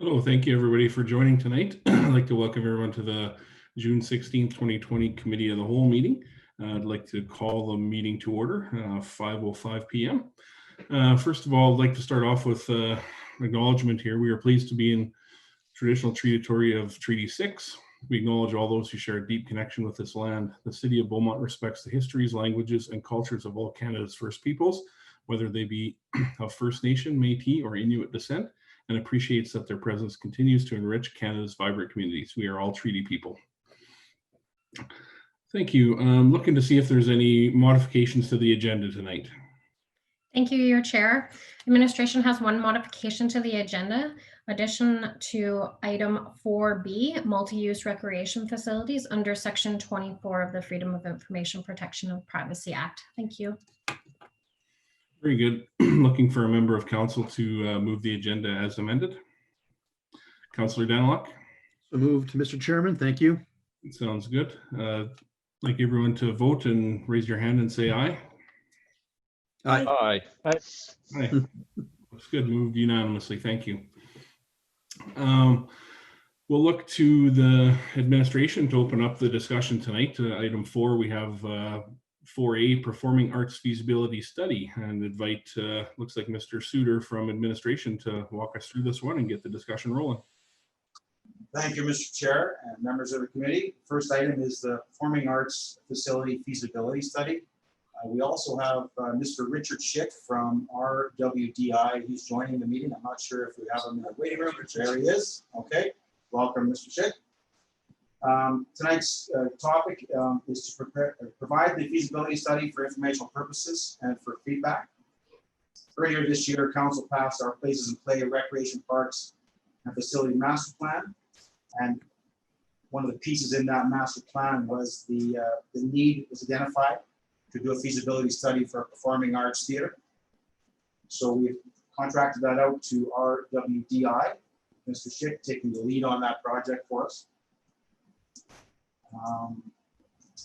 Hello, thank you everybody for joining tonight. I'd like to welcome everyone to the June 16th, 2020 Committee of the Whole meeting. I'd like to call the meeting to order, 5:05 p.m. First of all, I'd like to start off with acknowledgement here. We are pleased to be in traditional territory of Treaty 6. We acknowledge all those who share a deep connection with this land. The City of Beaumont respects the histories, languages, and cultures of all Canada's First Peoples, whether they be of First Nation, Métis, or Inuit descent, and appreciates that their presence continues to enrich Canada's vibrant communities. We are all treaty people. Thank you. I'm looking to see if there's any modifications to the agenda tonight. Thank you, your chair. Administration has one modification to the agenda. Addition to item 4B, multi-use recreation facilities under section 24 of the Freedom of Information Protection and Privacy Act. Thank you. Very good. Looking for a member of council to move the agenda as amended. Councillor Daniluk. So moved, Mr. Chairman. Thank you. Sounds good. Like everyone to vote and raise your hand and say aye. Aye. Aye. Aye. Looks good. Moved unanimously. Thank you. We'll look to the administration to open up the discussion tonight. Item 4, we have 4A, Performing Arts Feasibility Study, and invite, looks like Mr. Suter from administration to walk us through this one and get the discussion rolling. Thank you, Mr. Chair and members of the committee. First item is the Performing Arts Facility Feasibility Study. We also have Mr. Richard Schick from RWDI. He's joining the meeting. I'm not sure if we have him in the waiting room, but there he is. Okay, welcome, Mr. Schick. Tonight's topic is to provide the feasibility study for informational purposes and for feedback. Earlier this year, Council passed our Places and Play, Recreation Parks and Facility Master Plan. And one of the pieces in that master plan was the need was identified to do a feasibility study for a performing arts theater. So we've contracted that out to RWDI. Mr. Schick taking the lead on that project for us.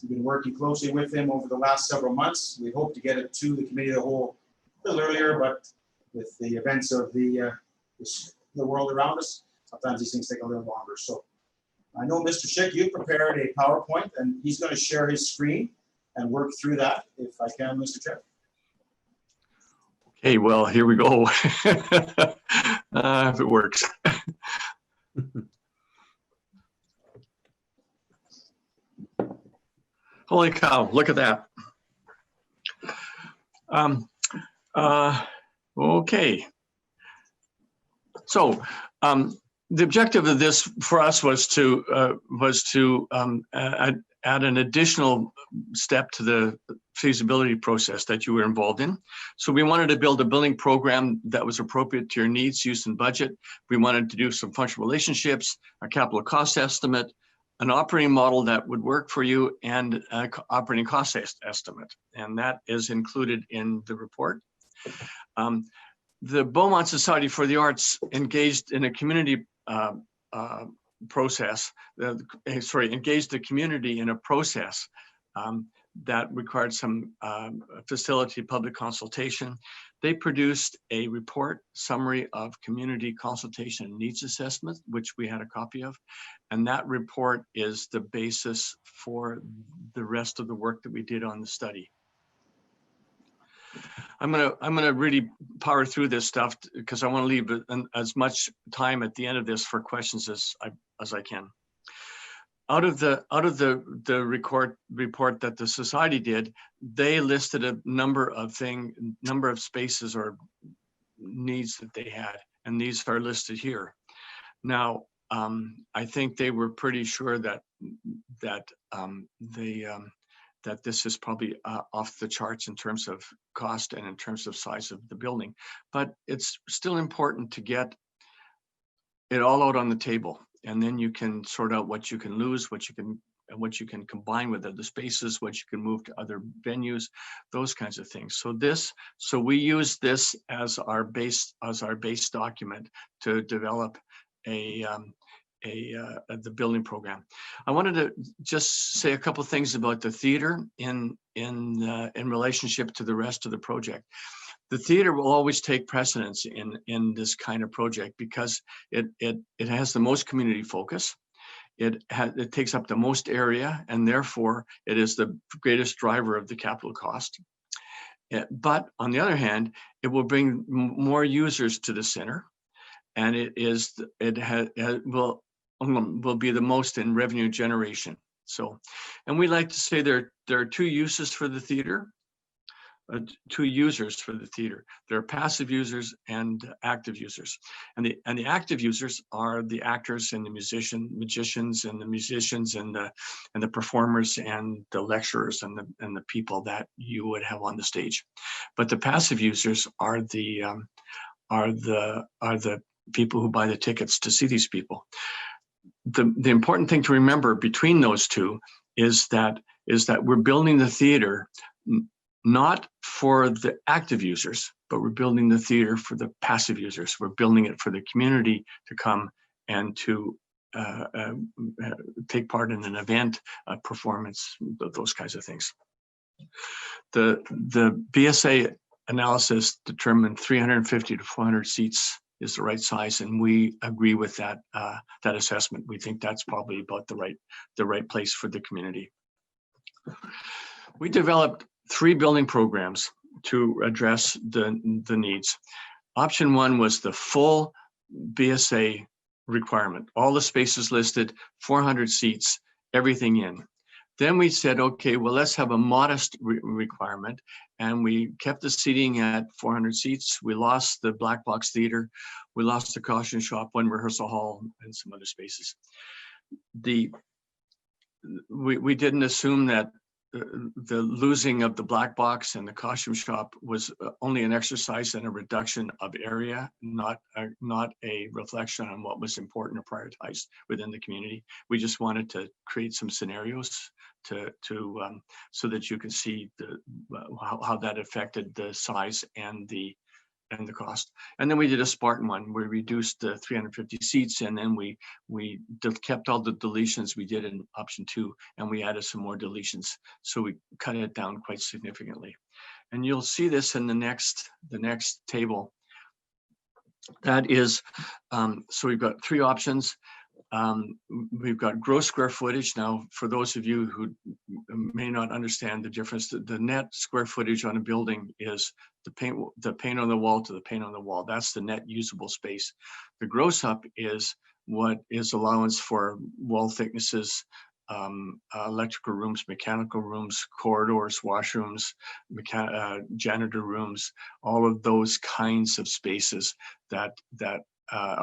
We've been working closely with him over the last several months. We hope to get it to the committee of the whole a little earlier, but with the events of the world around us, sometimes these things take a little longer. So I know Mr. Schick, you prepared a PowerPoint and he's going to share his screen and work through that, if I can, Mr. Chair. Okay, well, here we go. If it works. Holy cow, look at that. Okay. So the objective of this for us was to add an additional step to the feasibility process that you were involved in. So we wanted to build a building program that was appropriate to your needs, use, and budget. We wanted to do some functional relationships, a capital cost estimate, an operating model that would work for you, and an operating cost estimate. And that is included in the report. The Beaumont Society for the Arts engaged in a community engaged the community in a process that required some facility public consultation. They produced a report summary of community consultation and needs assessment, which we had a copy of. And that report is the basis for the rest of the work that we did on the study. I'm gonna really power through this stuff because I want to leave as much time at the end of this for questions as I can. Out of the report that the society did, they listed a number of spaces or needs that they had, and these are listed here. Now, I think they were pretty sure that this is probably off the charts in terms of cost and in terms of size of the building, but it's still important to get it all out on the table. And then you can sort out what you can lose, what you can combine with other spaces, what you can move to other venues, those kinds of things. So we use this as our base document to develop the building program. I wanted to just say a couple of things about the theater in relationship to the rest of the project. The theater will always take precedence in this kind of project because it has the most community focus. It takes up the most area, and therefore it is the greatest driver of the capital cost. But on the other hand, it will bring more users to the center, and will be the most in revenue generation. So, and we like to say there are two uses for the theater. Two users for the theater. There are passive users and active users, and the active users are the actors and the magicians and the musicians and the performers and the lecturers and the people that you would have on the stage. But the passive users are the people who buy the tickets to see these people. The important thing to remember between those two is that we're building the theater not for the active users, but we're building the theater for the passive users. We're building it for the community to come and to take part in an event, a performance, those kinds of things. The BSA analysis determined 350 to 400 seats is the right size, and we agree with that assessment. We think that's probably about the right place for the community. We developed 3 building programs to address the needs. Option 1 was the full BSA requirement, all the spaces listed, 400 seats, everything in. Then we said, okay, well, let's have a modest requirement, and we kept the seating at 400 seats. We lost the black box theater, we lost the costume shop, 1 rehearsal hall, and some other spaces. We didn't assume that the losing of the black box and the costume shop was only an exercise and a reduction of area, not a reflection on what was important or prioritized within the community. We just wanted to create some scenarios so that you can see how that affected the size and the cost. And then we did a Spartan one. We reduced the 350 seats, and then we kept all the deletions we did in option 2, and we added some more deletions. So we cut it down quite significantly. And you'll see this in the next table. That is, so we've got 3 options. We've got gross square footage. Now, for those of you who may not understand the difference, the net square footage on a building is the paint on the wall to the paint on the wall. That's the net usable space. The gross up is what is allowance for wall thicknesses, electrical rooms, mechanical rooms, corridors, washrooms, janitor rooms, all of those kinds of spaces that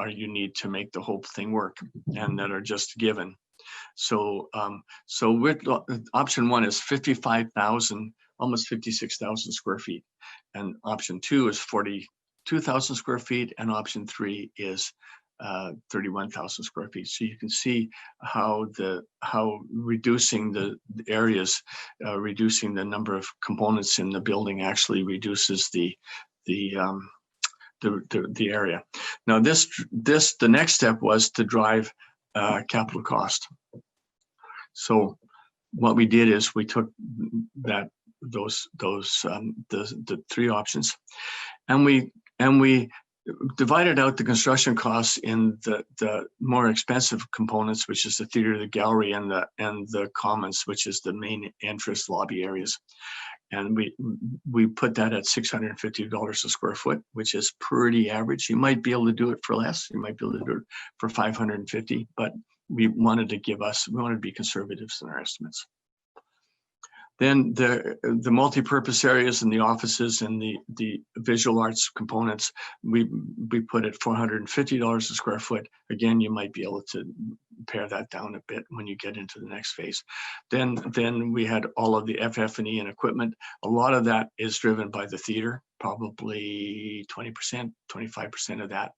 you need to make the whole thing work and that are just given. So with option 1 is 55,000, almost 56,000 square feet. And option 2 is 42,000 square feet. And option 3 is 31,000 square feet. So you can see how reducing the areas, reducing the number of components in the building actually reduces the area. Now the next step was to drive capital cost. So what we did is we took the 3 options, and we divided out the construction costs in the more expensive components, which is the theater, the gallery, and the commons, which is the main entrance lobby areas. And we put that at $650 a square foot, which is pretty average. You might be able to do it for less. You might be able to do it for $550, but we wanted to be conservatives in our estimates. Then the multi-purpose areas and the offices and the visual arts components, we put at $450 a square foot. Again, you might be able to pare that down a bit when you get into the next phase. Then we had all of the FF&E and equipment. A lot of that is driven by the theater, probably 20%, 25% of that.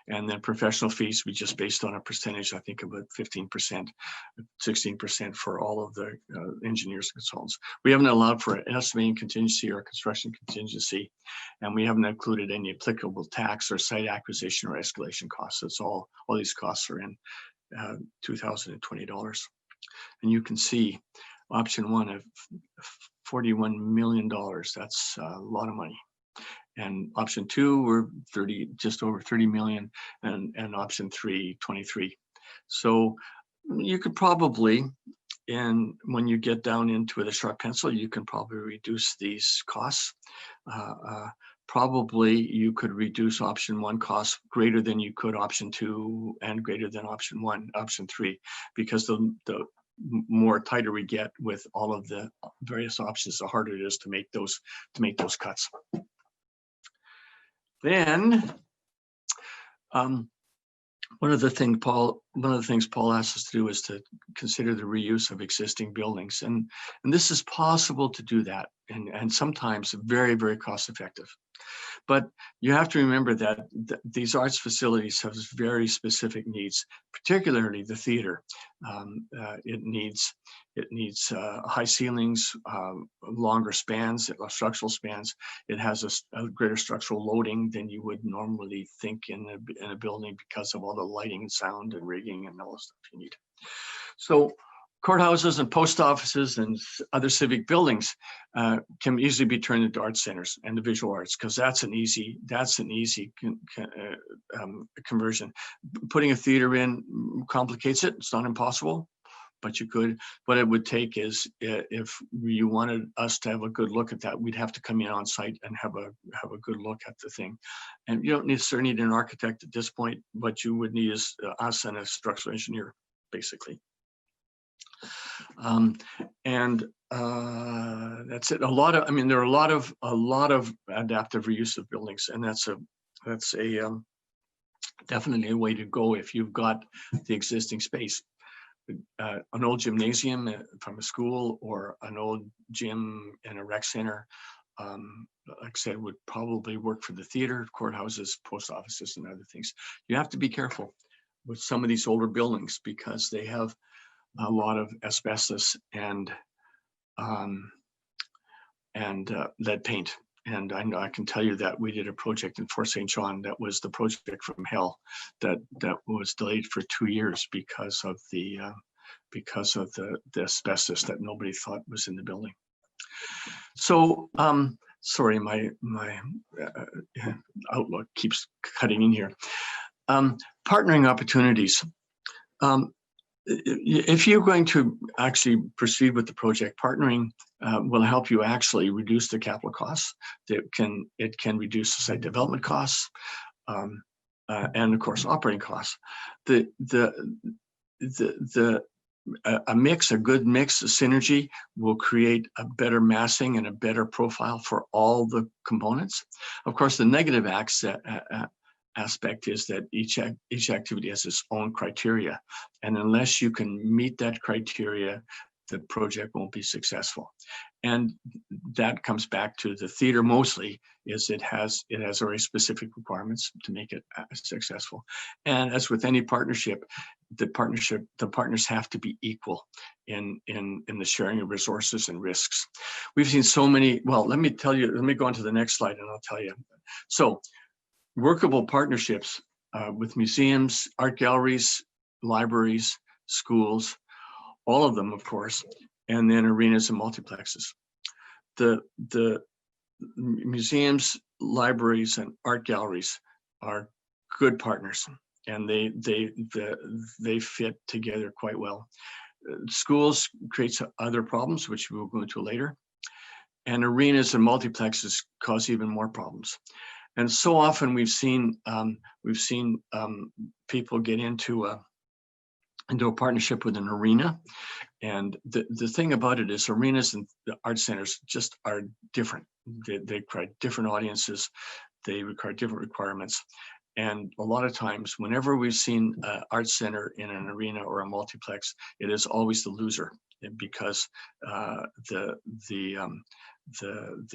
And then professional fees, we just based on a percentage, I think about 15%, 16% for all of the engineers and consultants. We haven't allowed for an estimating contingency or construction contingency, and we haven't included any applicable tax or site acquisition or escalation costs. That's all these costs are in $2,020. And you can see option one of $41 million. That's a lot of money. And option two, we're just over 30 million, and option three, 23. So you could probably, and when you get down into the sharp pencil, you can probably reduce these costs. Probably you could reduce option one costs greater than you could option two, and greater than option three, because the more tighter we get with all of the various options, the harder it is to make those cuts. Then one of the things Paul asked us to do is to consider the reuse of existing buildings, and this is possible to do that, and sometimes very, very cost effective. But you have to remember that these arts facilities have very specific needs, particularly the theater. It needs high ceilings, longer spans, structural spans. It has a greater structural loading than you would normally think in a building, because of all the lighting and sound and rigging and all the stuff you need. So courthouses and post offices and other civic buildings can easily be turned into art centers and the visual arts, because that's an easy conversion. Putting a theater in complicates it. It's not impossible, but you could. What it would take is, if you wanted us to have a good look at that, we'd have to come in on site and have a good look at the thing. And you don't necessarily need an architect at this point, but you would need us and a structural engineer, basically. That's it. There are a lot of adaptive reuse of buildings, and that's definitely a way to go if you've got the existing space. An old gymnasium from a school, or an old gym in a rec center, like I said, would probably work for the theater, courthouses, post offices, and other things. You have to be careful with some of these older buildings, because they have a lot of asbestos and lead paint. And I can tell you that we did a project in Fort St. John that was the project from hell, that was delayed for 2 years because of the asbestos that nobody thought was in the building. So sorry, my outlook keeps cutting in here. Partnering opportunities. If you're going to actually proceed with the project, partnering will help you actually reduce the capital costs. It can reduce the site development costs, and of course operating costs. A good mix of synergy will create a better massing and a better profile for all the components. Of course, the negative aspect is that each activity has its own criteria, and unless you can meet that criteria, the project won't be successful. And that comes back to the theater mostly, is it has very specific requirements to make it successful. And as with any partnership, the partners have to be equal in the sharing of resources and risks. We've seen so many. Well, let me go on to the next slide and I'll tell you. So workable partnerships with museums, art galleries, libraries, schools, all of them, of course, and then arenas and multiplexes. The museums, libraries, and art galleries are good partners, and they fit together quite well. Schools creates other problems, which we'll go into later, and arenas and multiplexes cause even more problems. And so often we've seen people get into a partnership with an arena. And the thing about it is, arenas and the art centers just are different. They require different audiences. They require different requirements. And a lot of times, whenever we've seen an art center in an arena or a multiplex, it is always the loser, because the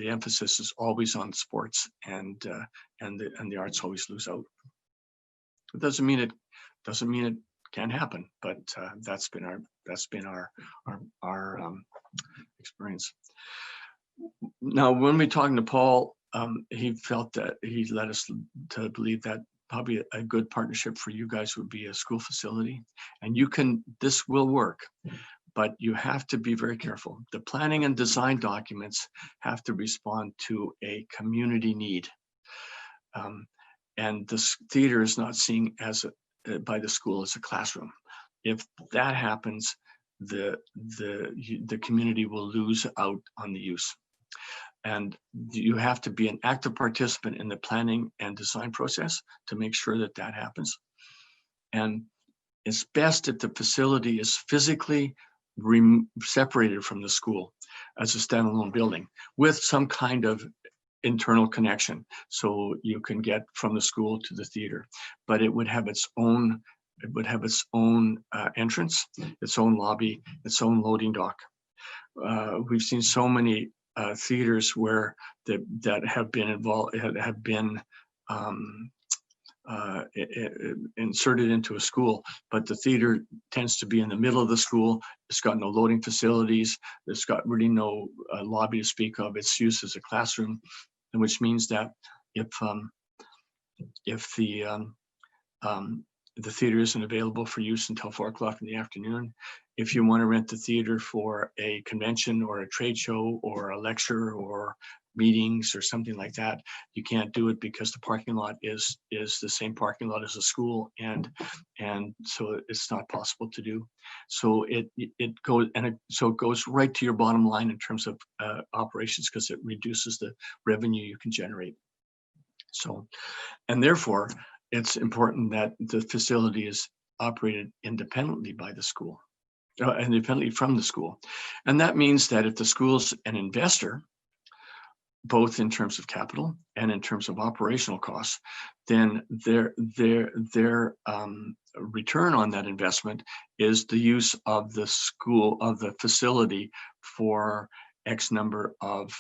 emphasis is always on sports, and the arts always lose out. It doesn't mean it can happen, but that's been our experience. Now, when we're talking to Paul, he felt that he led us to believe that probably a good partnership for you guys would be a school facility, and this will work, but you have to be very careful. The planning and design documents have to respond to a community need. And the theater is not seen as by the school as a classroom. If that happens, the community will lose out on the use. And you have to be an active participant in the planning and design process to make sure that that happens. And it's best if the facility is physically separated from the school as a standalone building with some kind of internal connection, so you can get from the school to the theater. But it would have its own, entrance, its own lobby, its own loading dock. We've seen so many theaters where that have been involved, have been inserted into a school, but the theater tends to be in the middle of the school. It's got no loading facilities. It's got really no lobby to speak of. It's used as a classroom, and which means that if the theater isn't available for use until 4 o'clock in the afternoon, if you want to rent the theater for a convention or a trade show or a lecture or meetings or something like that, you can't do it because the parking lot is the same parking lot as a school, and so it's not possible to do. So it goes right to your bottom line in terms of operations, because it reduces the revenue you can generate. So, and therefore, it's important that the facility is operated independently by the school, independently from the school. And that means that if the school's an investor, both in terms of capital and in terms of operational costs, then their return on that investment is the use of the school, of the facility, for X number of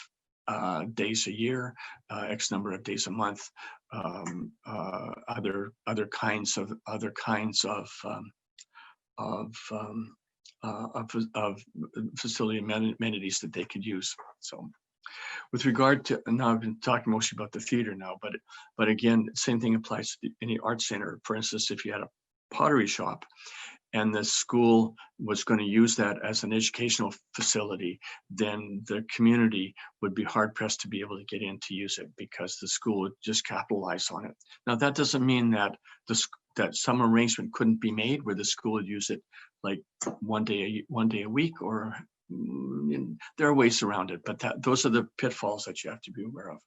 days a year, X number of days a month, other kinds of facility amenities that they could use. So, with regard to, now I've been talking mostly about the theater now, but again, same thing applies to any art center. For instance, if you had a pottery shop and the school was going to use that as an educational facility, then the community would be hard pressed to be able to get in to use it, because the school would just capitalize on it. Now, that doesn't mean that that some arrangement couldn't be made where the school would use it like one day a week, or there are ways around it, but those are the pitfalls that you have to be aware of.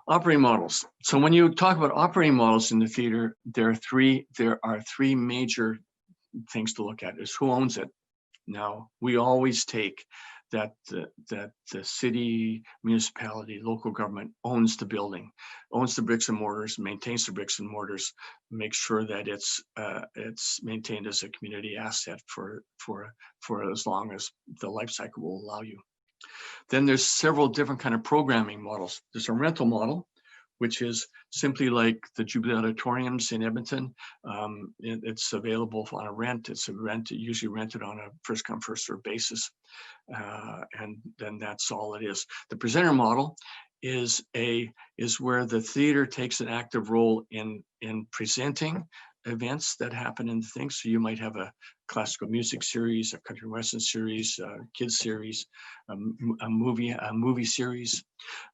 Operating models. So when you talk about operating models in the theater, there are three major things to look at. Is who owns it. Now, we always take that the city, municipality, local government owns the building, owns the bricks and mortars, maintains the bricks and mortars, makes sure that it's maintained as a community asset for as long as the life cycle will allow you. Then there's several different kind of programming models. There's a rental model, which is simply like the Jubilee Auditoriums in Edmonton. It's available on a rent. It's usually rented on a first come, first served basis. And then that's all it is. The presenter model is where the theater takes an active role in presenting events that happen in things. So you might have a classical music series, a country western series, a kids series, a movie series.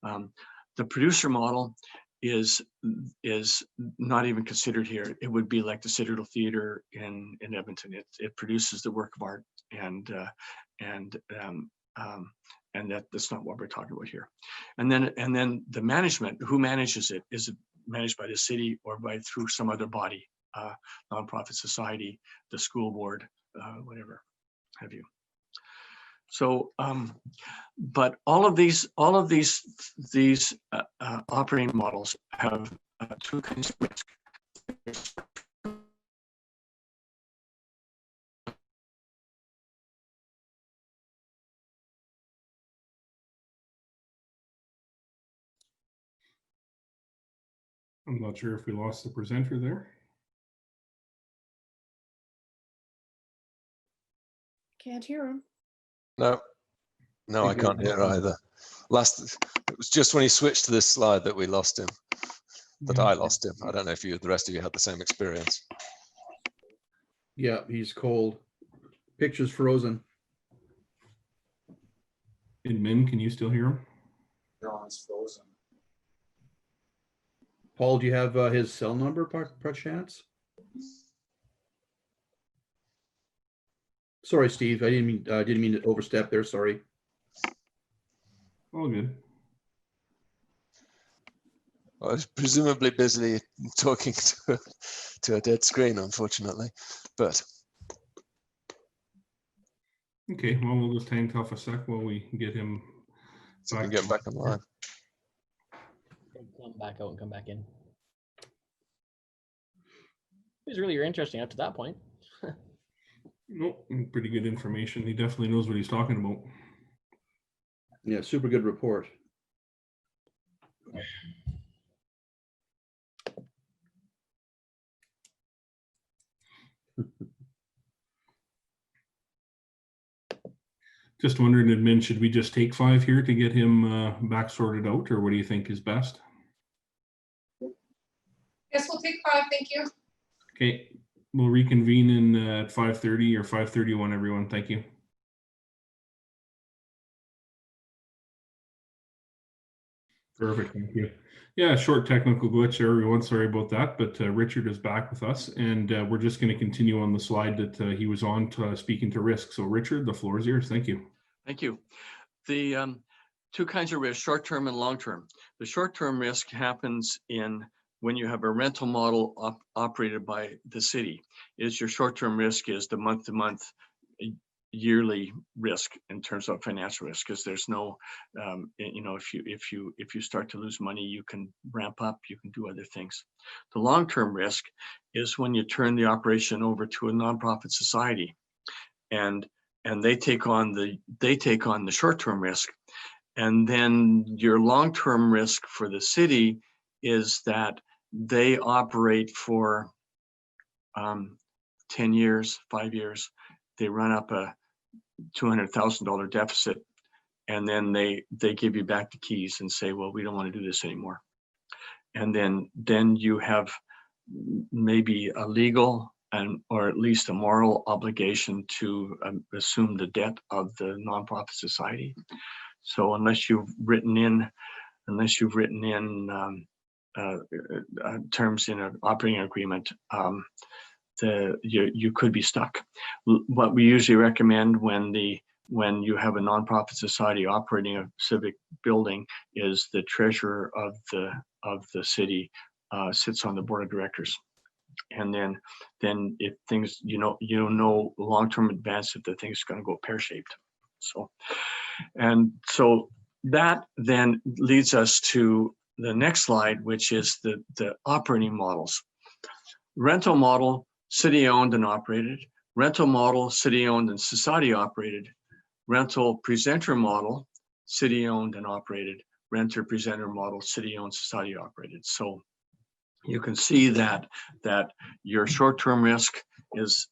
The producer model is not even considered here. It would be like the Citadel Theater in Edmonton. It produces the work of art, and that's not what we're talking about here. And then the management, who manages it? Is it managed by the city or through some other body, nonprofit society, the school board, whatever have you? So, but all of these operating models have two kinds of risk. I'm not sure if we lost the presenter there. Can't hear him. No, I can't hear either. It was just when he switched to this slide that we lost him, that I lost him. I don't know if the rest of you had the same experience. Yeah, he's cold. Picture's frozen. Admin, can you still hear him? John is frozen. Paul, do you have his cell number, perchance? Sorry, Steve. I didn't mean to overstep there. Sorry. All good. I was presumably busily talking to a dead screen, unfortunately, but Okay, well, we'll just hang tough a sec while we get him so we can get back online. Come back out and come back in. It was really interesting up to that point. Nope, pretty good information. He definitely knows what he's talking about. Yeah, super good report. Just wondering, admin, should we just take 5 here to get him back sorted out, or what do you think is best? Yes, we'll take 5. Thank you. Okay, we'll reconvene in at 5:30 or 5:31, everyone. Thank you. Perfect, thank you. Yeah, short technical glitch there, everyone. Sorry about that, but Richard is back with us, and we're just going to continue on the slide that he was on speaking to risk. So Richard, the floor is yours. Thank you. Thank you. The two kinds of risk, short-term and long-term. The short-term risk happens when you have a rental model operated by the city. Your short-term risk is the month-to-month, yearly risk in terms of financial risk, because there's no, if you start to lose money, you can ramp up, you can do other things. The long-term risk is when you turn the operation over to a nonprofit society, and they take on the short-term risk, and then your long-term risk for the city is that they operate for 10 years, 5 years. They run up a $200,000 deficit, and then they give you back the keys and say, well, we don't want to do this anymore. And then you have maybe a legal or at least a moral obligation to assume the debt of the nonprofit society. So unless you've written in terms in an operating agreement, you could be stuck. What we usually recommend when you have a nonprofit society operating a civic building is the treasurer of the city sits on the board of directors, and then if things long-term advance if the thing's going to go pear-shaped. So that then leads us to the next slide, which is the operating models. Rental model, city-owned and operated. Rental model, city-owned and society-operated. Rental presenter model, city-owned and operated. Renter presenter model, city-owned, society-operated. So you can see that your short-term risk is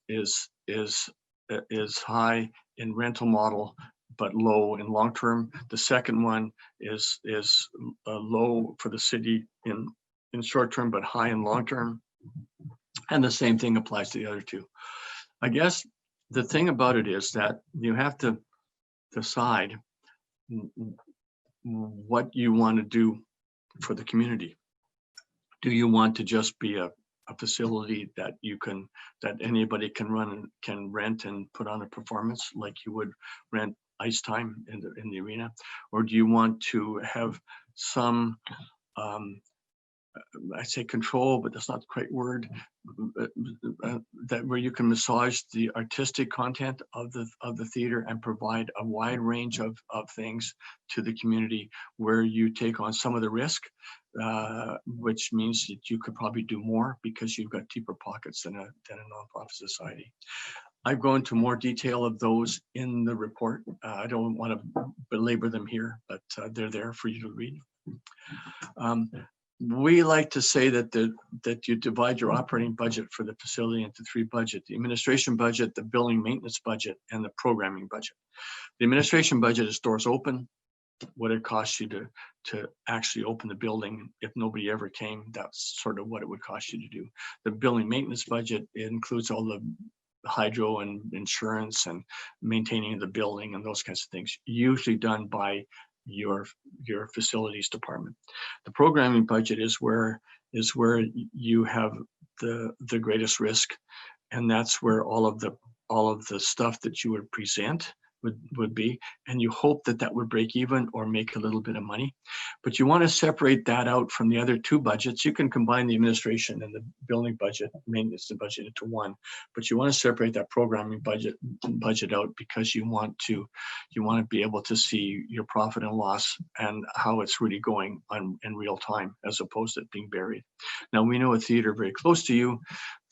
high in rental model, but low in long-term. The second one is low for the city in short-term, but high in long-term. And the same thing applies to the other two. I guess the thing about it is that you have to decide what you want to do for the community. Do you want to just be a facility that anybody can run and can rent and put on a performance like you would rent ice time in the arena? Or do you want to have some I say control, but that's not the right word, that where you can massage the artistic content of the theater and provide a wide range of things to the community, where you take on some of the risk, which means that you could probably do more because you've got deeper pockets than a nonprofit society. I've gone into more detail of those in the report. I don't want to belabor them here, but they're there for you to read. We like to say that you divide your operating budget for the facility into 3 budgets: the administration budget, the building maintenance budget, and the programming budget. The administration budget is doors open, what it costs you to actually open the building. If nobody ever came, that's sort of what it would cost you to do. The building maintenance budget, it includes all the hydro and insurance and maintaining the building and those kinds of things, usually done by your facilities department. The programming budget is where you have the greatest risk, and that's where all of the stuff that you would present would be, and you hope that would break even or make a little bit of money. But you want to separate that out from the other two budgets. You can combine the administration and the building budget, maintenance and budget into one, but you want to separate that programming budget out, because you want to be able to see your profit and loss and how it's really going on in real time, as opposed to it being buried. Now, we know a theater very close to you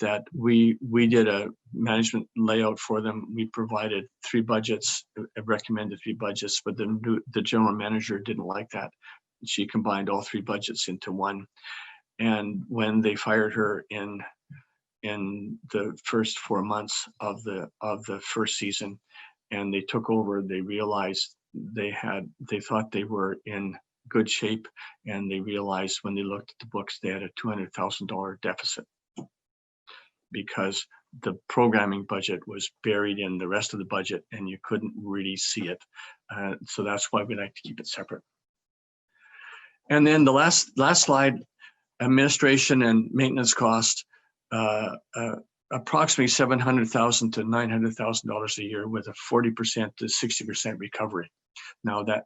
that we did a management layout for them. We provided 3 budgets, recommended 3 budgets, but the general manager didn't like that. She combined all 3 budgets into one. And when they fired her in the first 4 months of the first season, and they took over, they realized they thought they were in good shape, and they realized when they looked at the books, they had a $200,000 deficit, because the programming budget was buried in the rest of the budget and you couldn't really see it. So that's why we like to keep it separate. And then the last slide, administration and maintenance cost, approximately $700,000 to $900,000 a year with a 40% to 60% recovery. Now that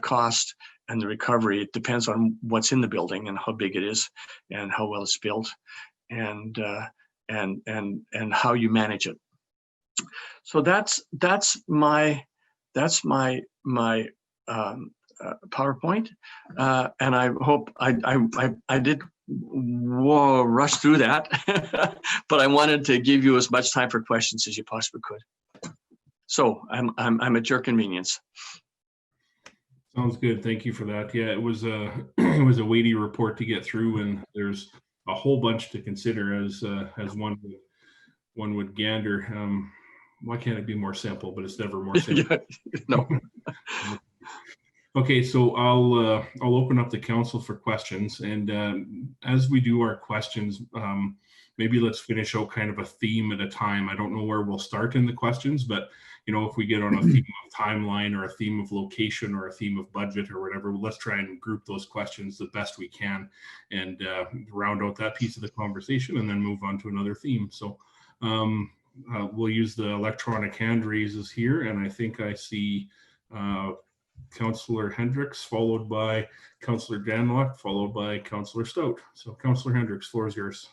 cost and the recovery, it depends on what's in the building and how big it is and how well it's built, and how you manage it. So that's my PowerPoint, and I hope I did rush through that, but I wanted to give you as much time for questions as you possibly could. So I'm at your convenience. Sounds good. Thank you for that. Yeah, it was a weighty report to get through, and there's a whole bunch to consider as one would gander. Why can't it be more simple? But it's never more simple. No. Okay, so I'll open up the council for questions, and as we do our questions, maybe let's finish out kind of a theme at a time. I don't know where we'll start in the questions, but if we get on a theme of timeline or a theme of location or a theme of budget or whatever, let's try and group those questions the best we can and round out that piece of the conversation and then move on to another theme. So we'll use the electronic hand raises here, and I think I see Councillor Hendricks, followed by Councillor Danlock, followed by Councillor Stout. So Councillor Hendricks, floor is yours.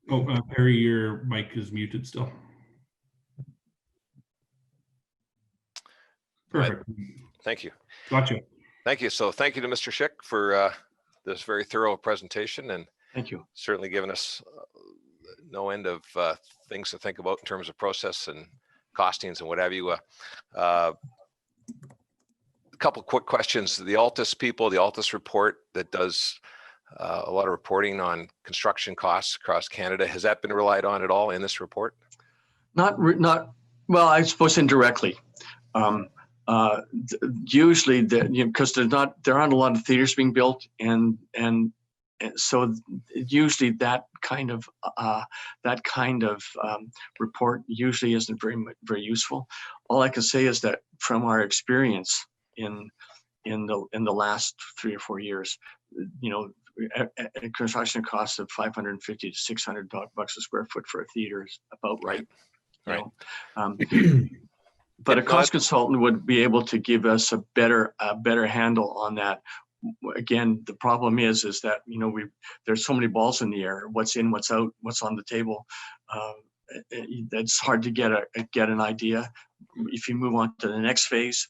Oh, Perry, your mic is muted still. Perfect. Right. Thank you. Gotcha. Thank you. So thank you to Mr. Schick for this very thorough presentation, and Thank you. Certainly given us no end of things to think about in terms of process and costings and what have you. A couple quick questions. The Altus people, the Altus report that does a lot of reporting on construction costs across Canada, has that been relied on at all in this report? Not Well, I suppose indirectly. Usually, because there aren't a lot of theaters being built, and so usually that kind of report usually isn't very useful. All I can say is that from our experience in the last 3 or 4 years, construction costs of $550 to $600 a square foot for a theater is about right. Right. But a cost consultant would be able to give us a better handle on that. Again, the problem is that there's so many balls in the air. What's in, what's out, what's on the table. It's hard to get an idea. If you move on to the next phase,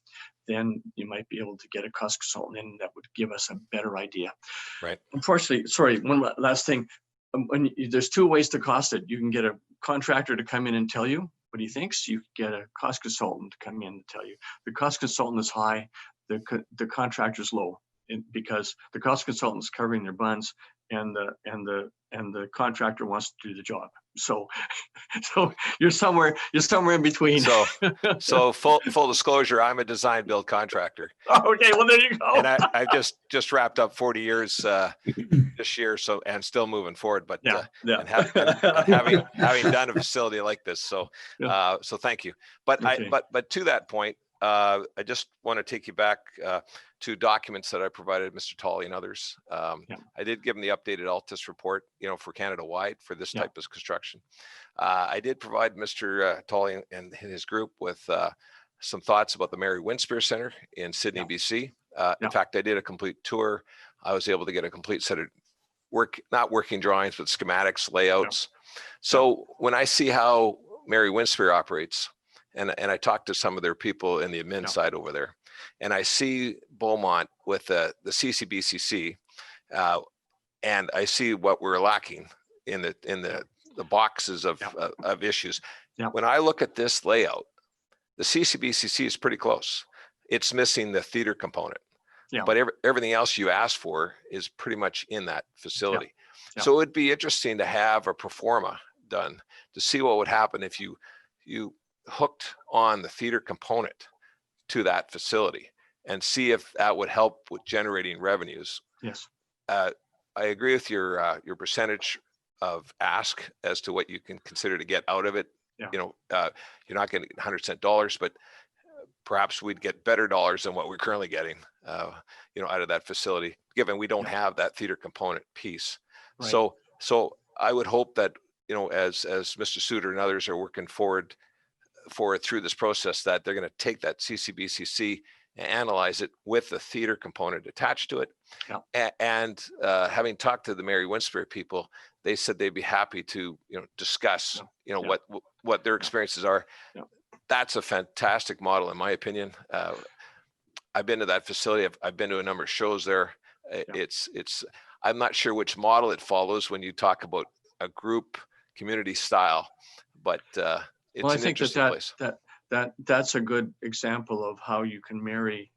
then you might be able to get a cost consultant in that would give us a better idea. Right. Unfortunately, sorry, one last thing. There's 2 ways to cost it. You can get a contractor to come in and tell you what he thinks. You get a cost consultant to come in and tell you. The cost consultant is high, the contractor's low, because the cost consultant is covering their buns and the contractor wants to do the job. So you're somewhere in between. So full disclosure, I'm a design build contractor. Okay, well there you go. And I've just wrapped up 40 years this year, so and still moving forward. But and having done a facility like this, so thank you. But Okay. but to that point, I just want to take you back to documents that I provided Mr. Tolley and others. I did give them the updated Altus report, for Canada-wide for this type of construction. I did provide Mr. Tolley and his group with some thoughts about the Mary Winspear Center in Sydney, BC. In fact, I did a complete tour. I was able to get a complete set of not working drawings, but schematics, layouts. So when I see how Mary Winspear operates, and I talked to some of their people in the admin side over there, and I see Beaumont with the CCBCC, and I see what we're lacking in the boxes of issues. When I look at this layout, the CCBCC is pretty close. It's missing the theater component, but everything else you asked for is pretty much in that facility. So it would be interesting to have a pro forma done to see what would happen if you hooked on the theater component to that facility and see if that would help with generating revenues. Yes. I agree with your percentage of ask as to what you can consider to get out of it. You're not getting 100 dollars, but perhaps we'd get better dollars than what we're currently getting, out of that facility, given we don't have that theater component piece. Right. So I would hope that, as Mr. Suter and others are working forward through this process, that they're going to take that CCBCC and analyze it with the theater component attached to it. And having talked to the Mary Winspear people, they said they'd be happy to discuss what their experiences are. That's a fantastic model, in my opinion. I've been to that facility. I've been to a number of shows there. It's I'm not sure which model it follows when you talk about a group community style, but it's an interesting place. That's a good example of how you can marry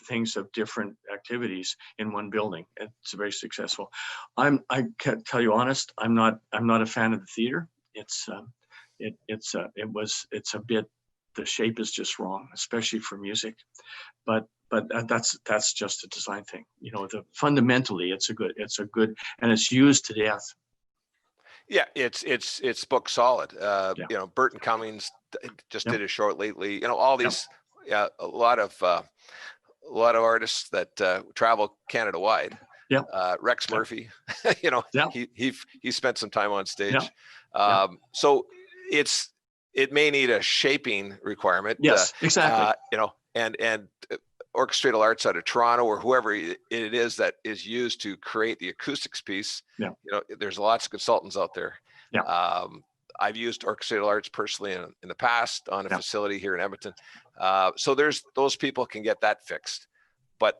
things of different activities in one building. It's very successful. I can tell you honest, I'm not a fan of the theater. It's a bit, the shape is just wrong, especially for music, but that's just a design thing. Fundamentally it's a good, and it's used to death. Yeah, it's book solid. Burton Cummings just did a short lately. All these, a lot of artists that travel Canada wide. Rex Murphy, he spent some time on stage. So it may need a shaping requirement. Yes, exactly. And Orchestratal Arts out of Toronto, or whoever it is that is used to create the acoustics piece. There's lots of consultants out there. I've used Orchestratal Arts personally in the past on a facility here in Edmonton. So there's those people can get that fixed. But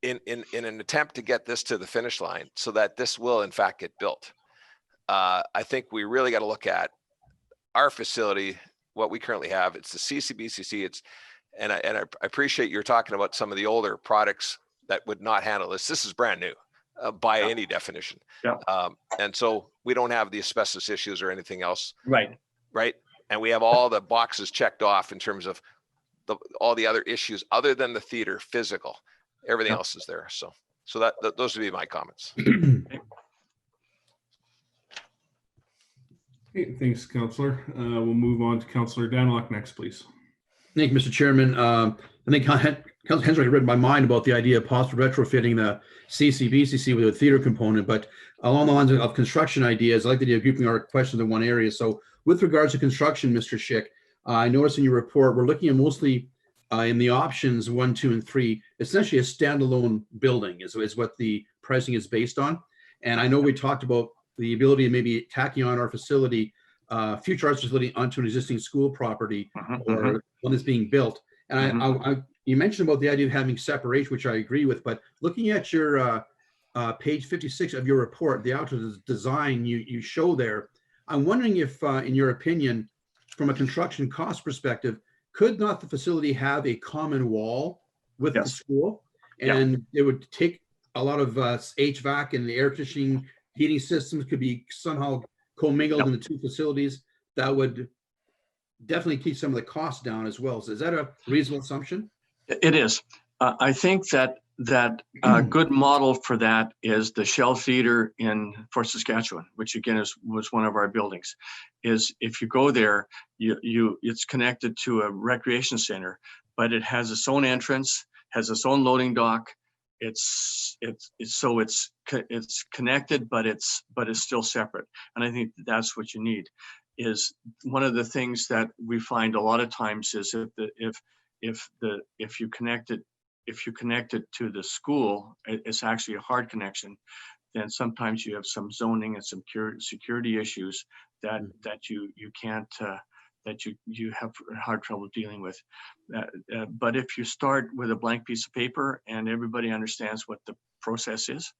in an attempt to get this to the finish line so that this will in fact get built, I think we really got to look at our facility, what we currently have. It's the CCBCC. And I appreciate you're talking about some of the older products that would not handle this. This is brand new by any definition. And so we don't have the asbestos issues or anything else. Right. And we have all the boxes checked off in terms of all the other issues other than the theater physical. Everything else is there. So that those would be my comments. Okay, thanks, Councillor. We'll move on to Councillor Danlock next, please. Thank you, Mr. Chairman. I think Councillor Hensrick read my mind about the idea of possibly retrofitting the CCBCC with a theater component, but along the lines of construction ideas, I like the idea of grouping our questions in one area. So with regards to construction, Mr. Schick, I noticed in your report, we're looking at mostly in the options 1, 2, and 3, essentially a standalone building is what the pricing is based on. And I know we talked about the ability of maybe tacking on our facility, future arts facility onto an existing school property or one that's being built. And you mentioned about the idea of having separation, which I agree with, but looking at your page 56 of your report, the outdoor design you show there, I'm wondering if, in your opinion, from a construction cost perspective, could not the facility have a common wall with the school? And it would take a lot of HVAC and the air conditioning heating systems could be somehow commingled in the two facilities. That would definitely keep some of the costs down as well. So is that a reasonable assumption? It is. I think that a good model for that is the Shell Theater in Fort Saskatchewan, which again was one of our buildings. Is if you go there, it's connected to a recreation center, but it has its own entrance, has its own loading dock. It's connected, but it's still separate. And I think that's what you need. Is one of the things that we find a lot of times is if you connect it to the school, it's actually a hard connection. Then sometimes you have some zoning and some security issues that you can't that you have hard trouble dealing with. But if you start with a blank piece of paper and everybody understands what the process is,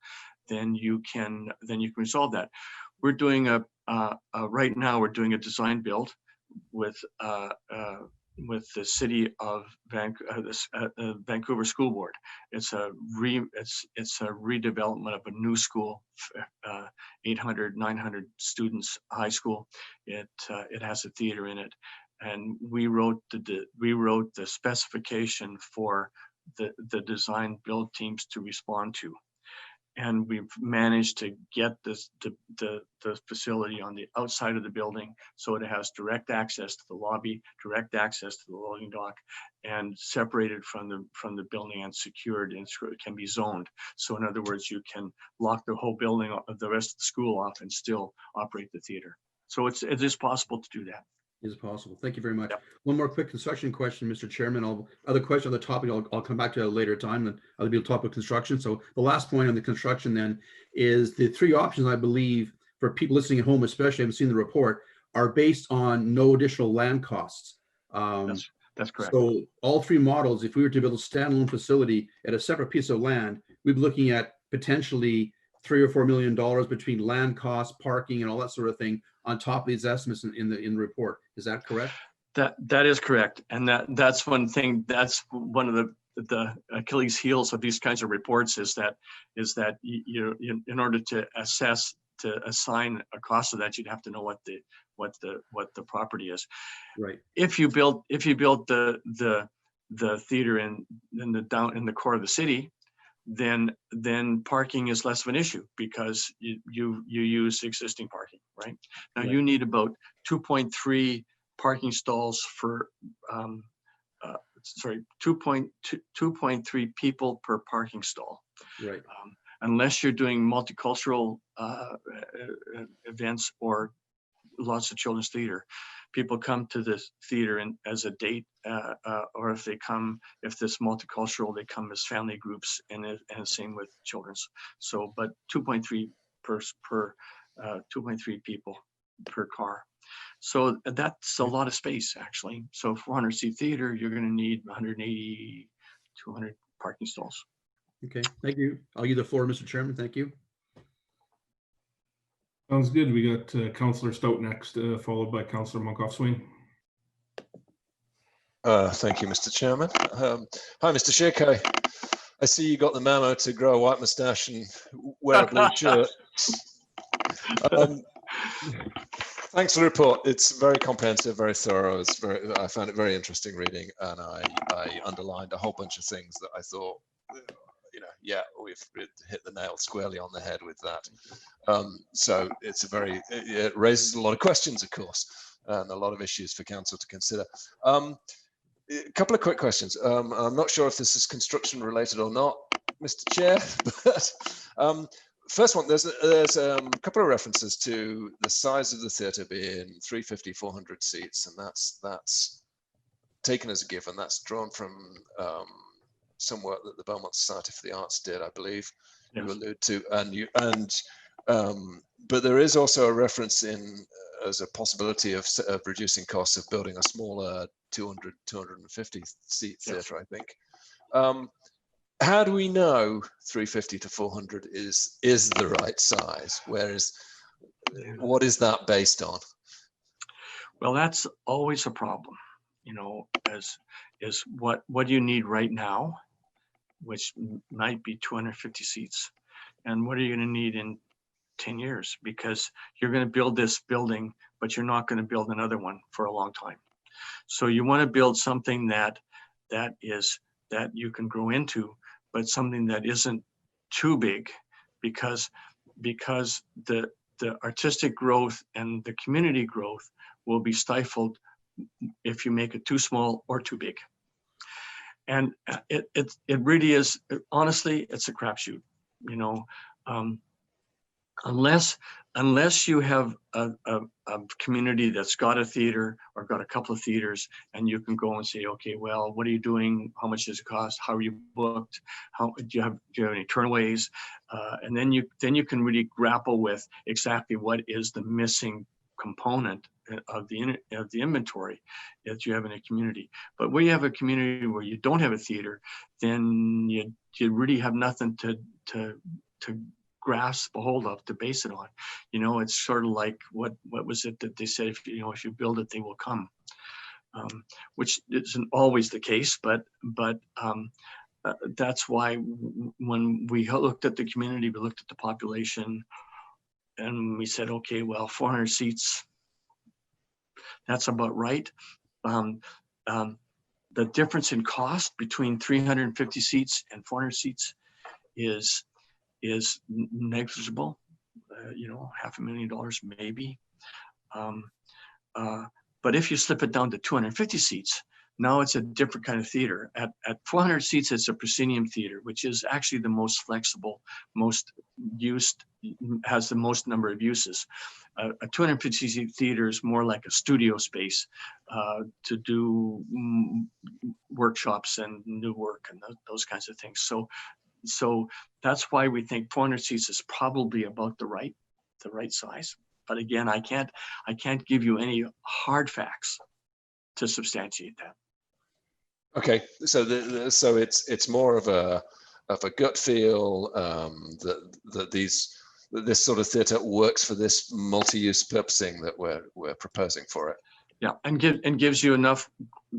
then you can resolve that. We're doing right now we're doing a design build with the city of Vancouver School Board. It's a redevelopment of a new school, 800, 900 students high school. It has a theater in it, and we wrote the specification for the design build teams to respond to. And we've managed to get the facility on the outside of the building, so it has direct access to the lobby, direct access to the loading dock, and separated from the building and secured, and it can be zoned. So in other words, you can lock the whole building, the rest of the school off, and still operate the theater. So it is possible to do that. Is possible. Thank you very much. Yep. One more quick construction question, Mr. Chairman. Other question on the topic, I'll come back to at a later time, and I'll be on top of construction. So the last point on the construction then is the three options, I believe, for people listening at home, especially haven't seen the report, are based on no additional land costs. That's correct. So all three models, if we were to build a standalone facility at a separate piece of land, we'd be looking at potentially $3 or $4 million between land costs, parking, and all that sort of thing on top of these estimates in the report. Is that correct? That is correct, and that's one thing. That's one of the Achilles heels of these kinds of reports is that you in order to assign a cost of that, you'd have to know what the property is. Right. If you build the theater in the core of the city, then parking is less of an issue because you use existing parking, right? Now you need about 2.3 parking stalls for 2.3 people per parking stall. Right. Unless you're doing multicultural events or lots of children's theater. People come to the theater as a date, or if this multicultural, they come as family groups, and same with children's. So, but 2.3 per 2.3 people per car. So that's a lot of space actually. So 400-seat theater, you're going to need 180, 200 parking stalls. Okay, thank you. I'll give the floor, Mr. Chairman. Thank you. Sounds good. We got Councillor Stout next, followed by Councillor Monkoff-Swing. Thank you, Mr. Chairman. Hi, Mr. Sheikh. I see you got the memo to grow a white moustache and wear a blue shirt. Thanks for the report. It's very comprehensive, very thorough. I found it very interesting reading, and I underlined a whole bunch of things that I thought, yeah, we've hit the nail squarely on the head with that. So it raises a lot of questions, of course, and a lot of issues for council to consider. A couple of quick questions. I'm not sure if this is construction related or not, Mr. Chair, but first one, there's a couple of references to the size of the theatre being 350, 400 seats, and that's taken as a given. That's drawn from some work that the Beaumont Society for the Arts did, I believe. Yes. You allude to, but there is also a reference in as a possibility of reducing costs of building a smaller 200, 250 seat theatre, yes. I think. How do we know 350 to 400 is the right size? What is that based on? Well, that's always a problem, is what do you need right now? which might be 250 seats. And what are you going to need in 10 years? Because you're going to build this building, but you're not going to build another one for a long time. So you want to build something that you can grow into, but something that isn't too big, because the artistic growth and the community growth will be stifled if you make it too small or too big. And it really is, honestly, it's a crapshoot, you know. Unless you have a community that's got a theater or got a couple of theaters, and you can go and say, okay, well, what are you doing? How much does it cost? How are you booked? How do you have any turnaways? And then you can really grapple with exactly what is the missing component of the inventory that you have in a community. But where you have a community where you don't have a theater, then you really have nothing to grasp a hold of to base it on. You know, it's sort of like what was it that they said, if you build it, they will come, which isn't always the case, but that's why when we looked at the community, we looked at the population, and we said, okay, well, 400 seats, that's about right. The difference in cost between 350 seats and 400 seats is negligible, $500,000 maybe. But if you slip it down to 250 seats, now it's a different kind of theater. At 400 seats, it's a proscenium theater, which is actually the most flexible, most used, has the most number of uses. A 250 seat theater is more like a studio space to do workshops and new work and those kinds of things. So that's why we think 400 seats is probably about the right size. But again, I can't give you any hard facts to substantiate that. Okay, so so it's more of a gut feel that this sort of theatre works for this multi-use purposing that we're proposing for it. Yeah, and gives you enough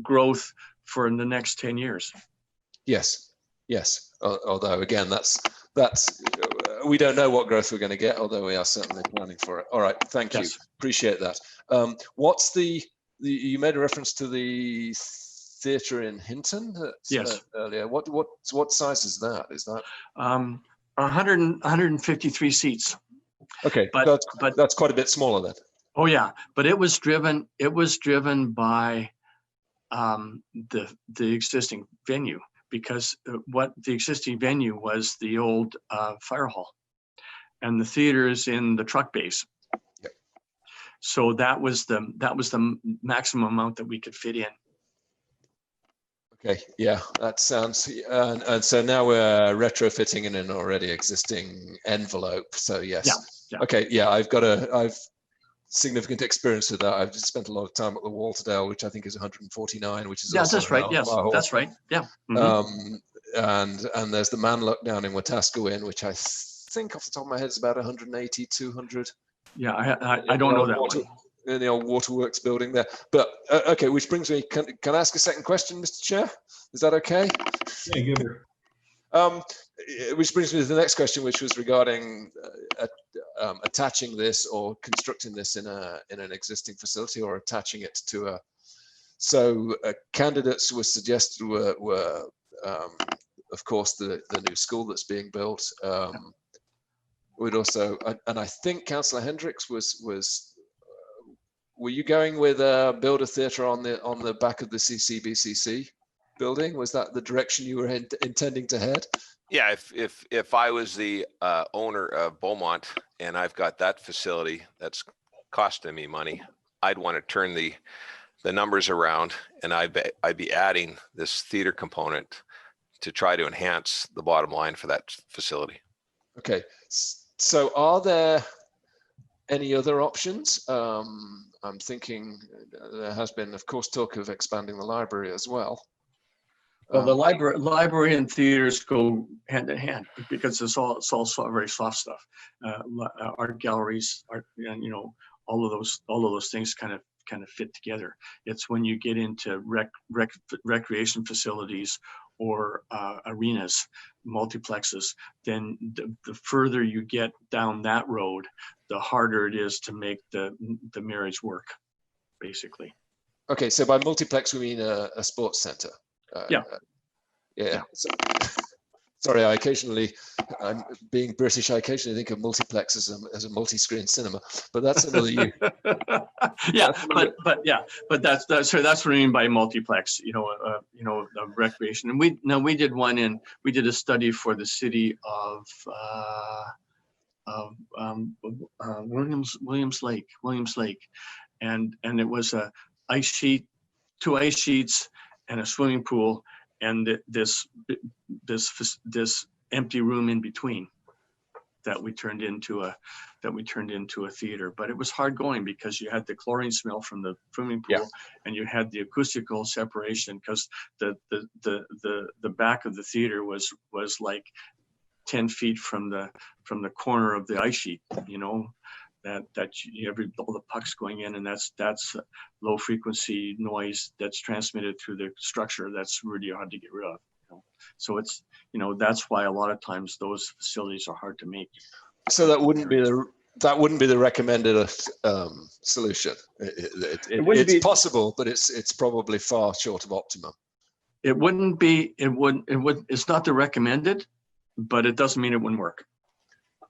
growth for the next 10 years. Yes. Although again, that's we don't know what growth we're going to get, although we are certainly planning for it. All right, thank you. Appreciate that. What's you made a reference to the theatre in Hinton? Yes. Earlier. What size is that? Is that 153 seats? Okay, but that's quite a bit smaller then. Oh yeah, but it was driven by the existing venue, because what the existing venue was the old fire hall, and the theater is in the truck base. Yep. So that was the maximum amount that we could fit in. Okay, yeah, that sounds, and so now we're retrofitting in an already existing envelope. So yes, yeah. Okay, yeah, I've significant experience with that. I've just spent a lot of time at the Walterdale, which I think is 149, which is also that's right. Yes, that's right. Yeah. Mm-hmm. And there's the Manlock down in Wetaskiwin, which I think off the top of my head is about 180, 200. Yeah, I don't know that one. In the old waterworks building there. But okay, which brings me, can I ask a second question, Mr. Chair? Is that okay? Yeah, give her. Which brings me to the next question, which was regarding attaching this or constructing this in an existing facility, or attaching it to a. So candidates were suggested were of course the new school that's being built. Would also, and I think Councillor Hendricks was. Were you going with build a theatre on the back of the CCBCC building? Was that the direction you were intending to head? Yeah, if I was the owner of Beaumont and I've got that facility that's costing me money, I'd want to turn the numbers around, and I'd be adding this theater component to try to enhance the bottom line for that facility. Okay, so are there any other options? I'm thinking there has been, of course, talk of expanding the library as well. Well, the library and theaters go hand in hand, because it's all very soft stuff. Art galleries, and all of those things kind of fit together. It's when you get into recreation facilities arenas, multiplexes, then the further you get down that road, the harder it is to make the marriage work, basically. Okay, so by multiplex we mean a sports center. Yeah. Yeah. So, sorry, I'm being British, I occasionally think of multiplex as a multi-screen cinema, but that's another use. Yeah, but that's what I mean by multiplex. You know, recreation. And we did a study for the city of Williams Lake, and it was a ice sheet, 2 ice sheets, and a swimming pool, and this empty room in between that we turned into a theater. But it was hard going because you had the chlorine smell from the swimming pool, and you had the acoustical separation because the back of the theater was like 10 feet from the corner of the ice sheet, you know, that all the pucks going in, and that's low frequency noise that's transmitted through the structure that's really hard to get rid of. You know? So it's, you know, that's why a lot of times those facilities are hard to make. So that wouldn't be the recommended solution. It's possible, but it's probably far short of optimum. It's not the recommended, but it doesn't mean it wouldn't work.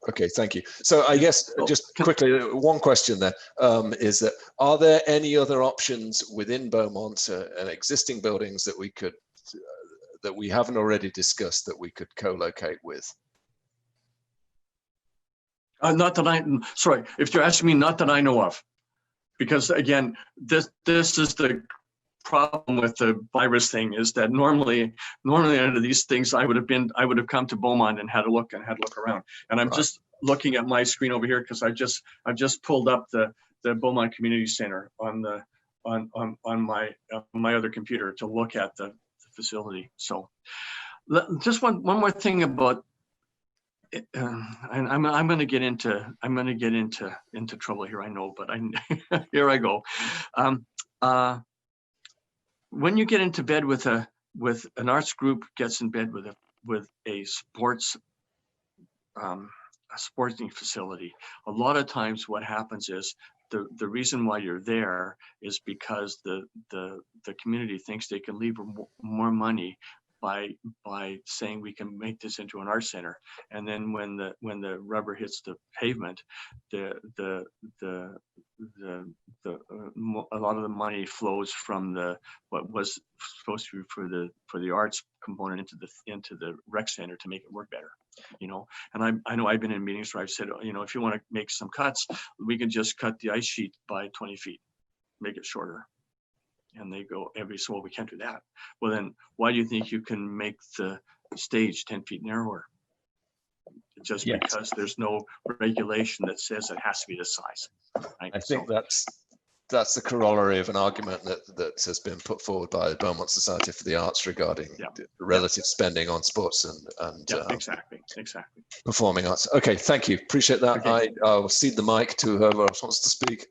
Okay, thank you. So I guess just quickly, one question there is that, are there any other options within Beaumont and existing buildings that we could, that we haven't already discussed, that we could co-locate with? Not that sorry, if you're asking me, not that I know of, because again, this is the problem with the virus thing, is that normally under these things I would have come to Beaumont and had a look around, and I'm just looking at my screen over here because I've just pulled up the Beaumont Community Center on my other computer to look at the facility. So just one more thing about and I'm going to get into trouble here, I know, but here I go. When you get into bed with an arts group gets in bed with a sporting facility, a lot of times what happens is the reason why you're there is because the community thinks they can leave more money by saying we can make this into an art center, and then when the rubber hits the pavement, a lot of the money flows from what was supposed to be for the arts component into the rec center to make it work better, you know. And I know I've been in meetings where I've said, you know, if you want to make some cuts, we can just cut the ice sheet by 20 feet, make it shorter. And they go, well, we can't do that. Well, then why do you think you can make the stage 10 feet narrower? Just because there's no regulation that says it has to be this size. Right? I think that's the corollary of an argument that has been put forward by the Beaumont Society for the Arts regarding the relative spending on sports and exactly performing arts. Okay, thank you. Appreciate that. Okay. I'll cede the mic to whoever else wants to speak.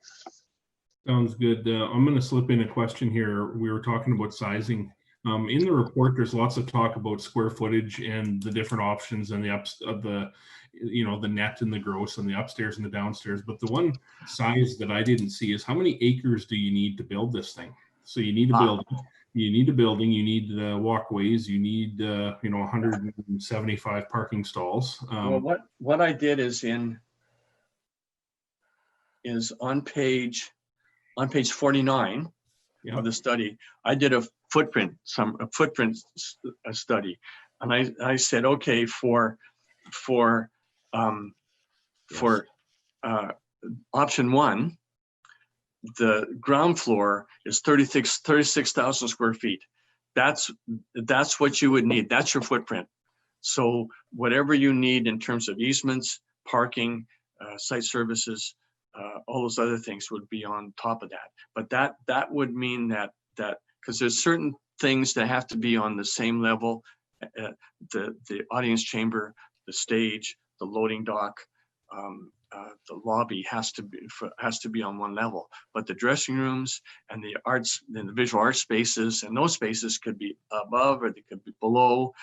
Sounds good. I'm going to slip in a question here. We were talking about sizing. In the report, there's lots of talk about square footage and the different options and the net and the gross and the upstairs and the downstairs. But the one size that I didn't see is how many acres do you need to build this thing? So you need a building, you need the walkways, you need 175 parking stalls. Well, what I did is on page 49 of the study, I did a footprint study, and I said, okay, for option 1, the ground floor is 36,000 square feet. That's what you would need. That's your footprint. So whatever you need in terms of easements, parking, site services, all those other things would be on top of that. But that would mean that because there's certain things that have to be on the same level, the audience chamber, the stage, the loading dock, the lobby has to be on one level, but the dressing rooms and the arts, then the visual art spaces, and those spaces could be above or they could be below.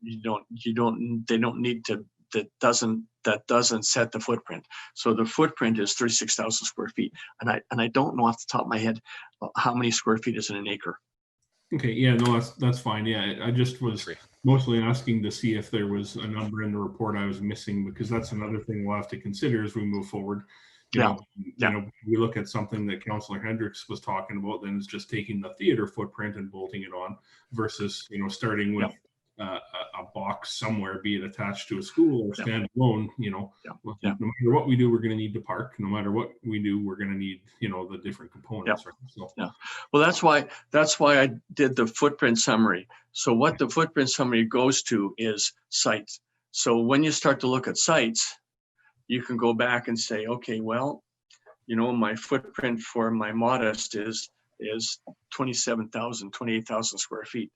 They don't need to. That doesn't set the footprint. So the footprint is 36,000 square feet, and I don't know off the top of my head how many square feet is in an acre. Okay, yeah, no, that's fine. Yeah, I just was mostly asking to see if there was a number in the report I was missing, because that's another thing we'll have to consider as we move forward. You know, we look at something that Councillor Hendricks was talking about, then it's just taking the theater footprint and bolting it on, versus, you know, starting with a box somewhere, be it attached to a school or standalone. You know, no matter what we do, we're going to need to park. No matter what we do, we're going to need, you know, the different components. Right? So, well, that's why I did the footprint summary. So what the footprint summary goes to is sites. So when you start to look at sites, you can go back and say, okay, well, you know, my footprint for my modest is 27,000, 28,000 square feet.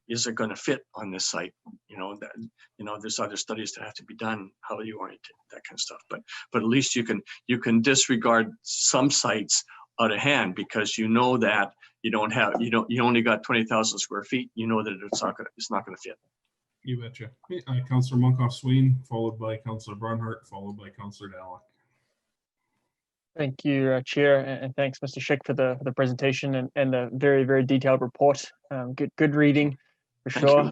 Is it going to fit on this site? You know, that, you know, there's other studies that have to be done, how you orient it, that kind of stuff. But at least you can disregard some sites out of hand, because you know that you only got 20,000 square feet. You know that it's not going to fit. You betcha. Councillor Monkoff-Swain, followed by Councillor Barnhart, followed by Councillor Dalek. Thank you, Chair, and thanks, Mr. Schick, for the presentation and the very, very detailed report. Good reading, for sure.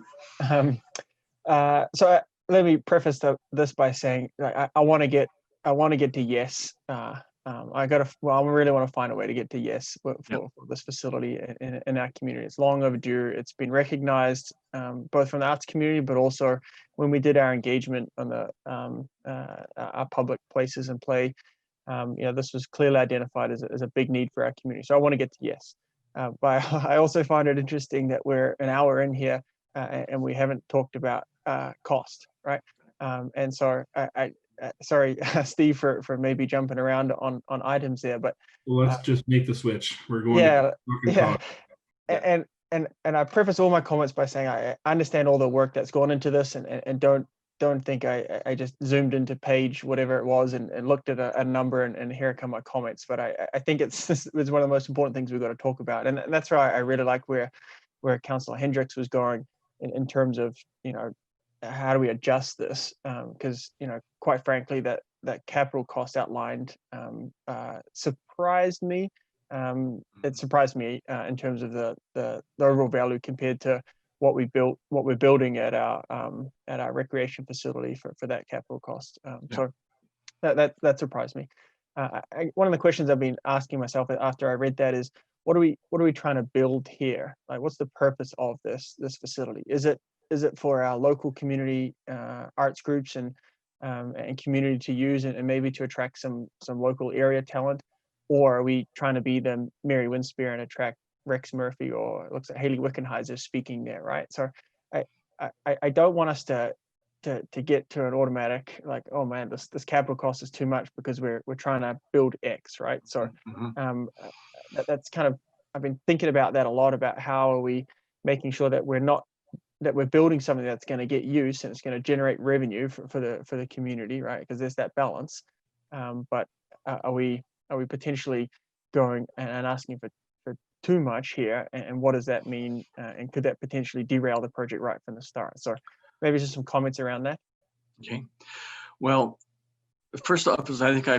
So let me preface this by saying I want to get to yes. I really want to find a way to get to yes for this facility in our community. It's long overdue. It's been recognized both from the arts community, but also when we did our engagement on the our public places and play. You know, this was clearly identified as a big need for our community. So I want to get to yes. But I also find it interesting that we're an hour in here and we haven't talked about cost, right? And so sorry, Steve, for maybe jumping around on items there, but let's just make the switch. We're going to cost. And I preface all my comments by saying I understand all the work that's gone into this, and don't think I just zoomed into page whatever it was and looked at a number and here come my comments. But I think it's one of the most important things we've got to talk about, and that's why I really like where Councillor Hendricks was going in terms of, you know, how do we adjust this, because, you know, quite frankly, that capital cost outlined surprised me. It surprised me in terms of the overall value compared to what we're building at our recreation facility for that capital cost. So that surprised me. One of the questions I've been asking myself after I read that is, what are we trying to build here? Like, what's the purpose of this facility? Is it for our local community arts groups and community to use and maybe to attract some local area talent, or are we trying to be the Mary Winspear and attract Rex Murphy, or it looks like Haley Wickenheiser speaking there, right? So I don't want us to get to an automatic like, oh man, this capital cost is too much because we're trying to build X, right? So that's kind of, I've been thinking about that a lot, about how are we making sure that we're building something that's going to get use and it's going to generate revenue for the community, right? Because there's that balance. But are we potentially going and asking for too much here, and what does that mean, and could that potentially derail the project right from the start? So maybe just some comments around that. Okay, well, first off, is I think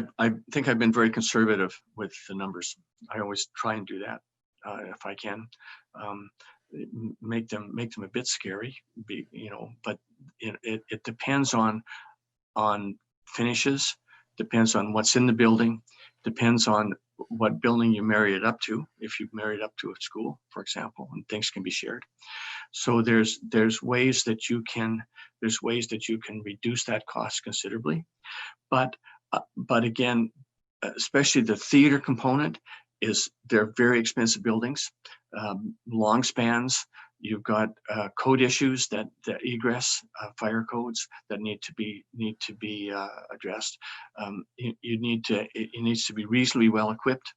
I've been very conservative with the numbers. I always try and do that if I can, make them a bit scary, you know. But it depends on finishes, depends on what's in the building, depends on what building you marry it up to. If you marry it up to a school, for example, and things can be shared. So there's ways that you can reduce that cost considerably. But again, especially the theater component, they're very expensive buildings, long spans. You've got code issues that egress fire codes that need to be addressed. It needs to be reasonably well equipped.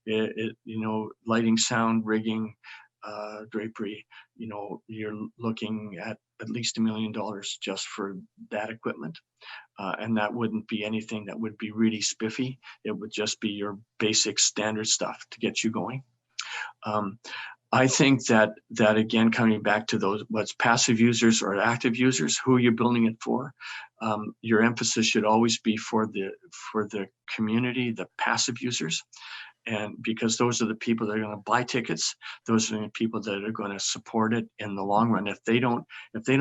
You know, lighting, sound, rigging, drapery, you know, you're looking at least $1 million just for that equipment. And that wouldn't be anything that would be really spiffy. It would just be your basic standard stuff to get you going. I think that again, coming back to those, what's passive users or active users, who are you building it for? Your emphasis should always be for the community, the passive users. And because those are the people that are going to buy tickets, those are the people that are going to support it in the long run. If they don't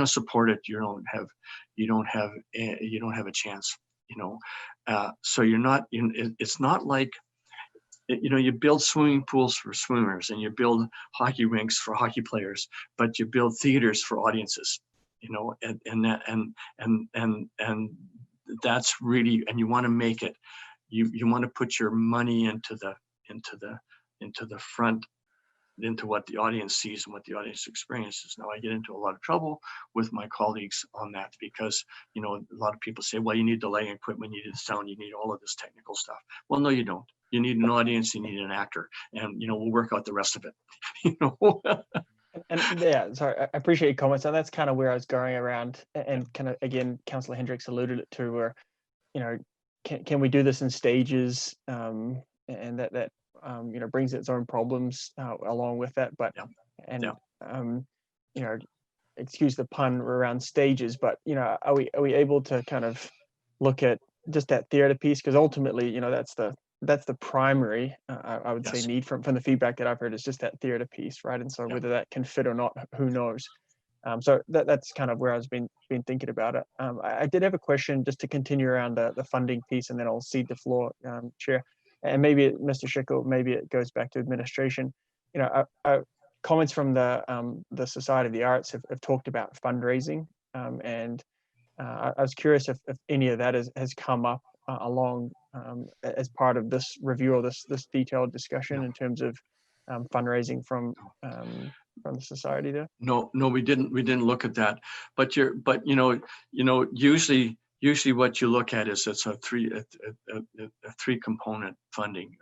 support it, you don't have a chance, you know. So you're not, it's not like, you know, you build swimming pools for swimmers and you build hockey rinks for hockey players, but you build theaters for audiences, you know, and that's really, and you want to make it, you want to put your money into the front, into what the audience sees and what the audience experiences. Now I get into a lot of trouble with my colleagues on that because, you know, a lot of people say, well, you need the lighting equipment, you need the sound, you need all of this technical stuff. Well, no, you don't. You need an audience, you need an actor, and, you know, we'll work out the rest of it, you know. And yeah, sorry, I appreciate your comments, and that's kind of where I was going around, and kind of, again, Councillor Hendricks alluded it to, where, you know, can we do this in stages, and that you know, brings its own problems along with that, but you know, excuse the pun around stages, but, you know, are we able to kind of look at just that theater piece, because ultimately, you know, that's the primary, I would say, need from the feedback that I've heard, is just that theater piece, right? And so whether that can fit or not, who knows? So that's kind of where I was been thinking about it. I did have a question just to continue around the funding piece, and then I'll cede the floor, Chair. And maybe Mr. Schickel, maybe it goes back to administration. You know, comments from the Society of the Arts have talked about fundraising, and I was curious if any of that has come up along as part of this review or this detailed discussion in terms of fundraising from the society there. No, we didn't look at that, but you know, usually what you look at is it's a three component funding,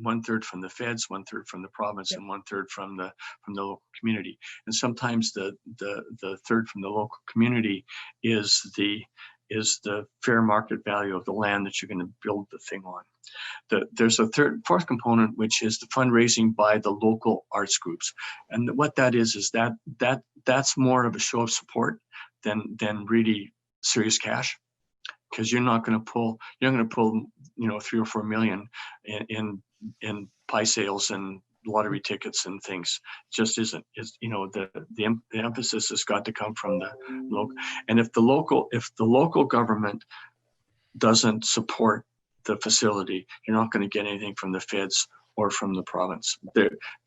1/3 from the feds, 1/3 from the province, and 1/3 from the local community. And sometimes the third from the local community is the fair market value of the land that you're going to build the thing on. There's a fourth component, which is the fundraising by the local arts groups. And what that is that's more of a show of support than really serious cash, because you're not going to pull, you know, 3 or 4 million in pie sales and lottery tickets and things. Just isn't. It's, you know, the emphasis has got to come from the local. And if the local government doesn't support the facility, you're not going to get anything from the feds or from the province.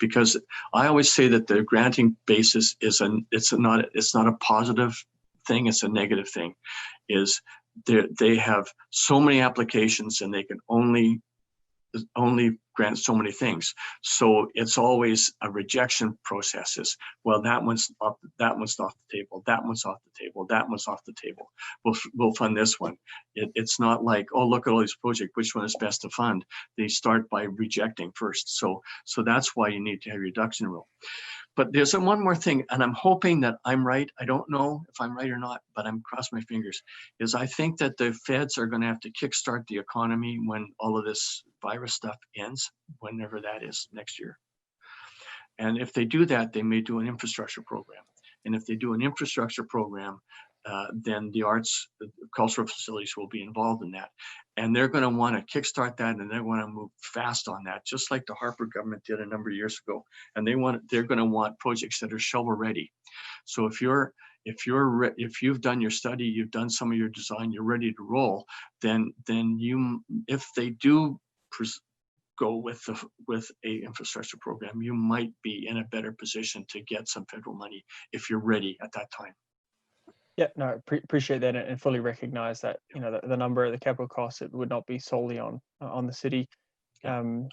Because I always say that the granting basis is it's not a positive thing, it's a negative thing. Is they have so many applications and they can only grant so many things. So it's always a rejection process. Well, that one's off the table, that one's off the table, that one's off the table. We'll fund this one. It's not like, oh, look at all these projects, which one is best to fund? They start by rejecting first. So that's why you need to have your reduction rule. But there's one more thing, and I'm hoping that I'm right. I don't know if I'm right or not, but I'm crossing my fingers, is I think that the feds are going to have to kickstart the economy when all of this virus stuff ends, whenever that is, next year. And if they do that, they may do an infrastructure program. And if they do an infrastructure program, then the arts, the cultural facilities will be involved in that. And they're going to want to kickstart that, and they want to move fast on that, just like the Harper government did a number of years ago. And they're going to want projects that are shovel ready. So if you've done your study, you've done some of your design, you're ready to roll, then if they do go with a infrastructure program, you might be in a better position to get some federal money if you're ready at that time. Yeah, no, appreciate that, and fully recognize that, you know, the number of the capital costs, it would not be solely on the city, and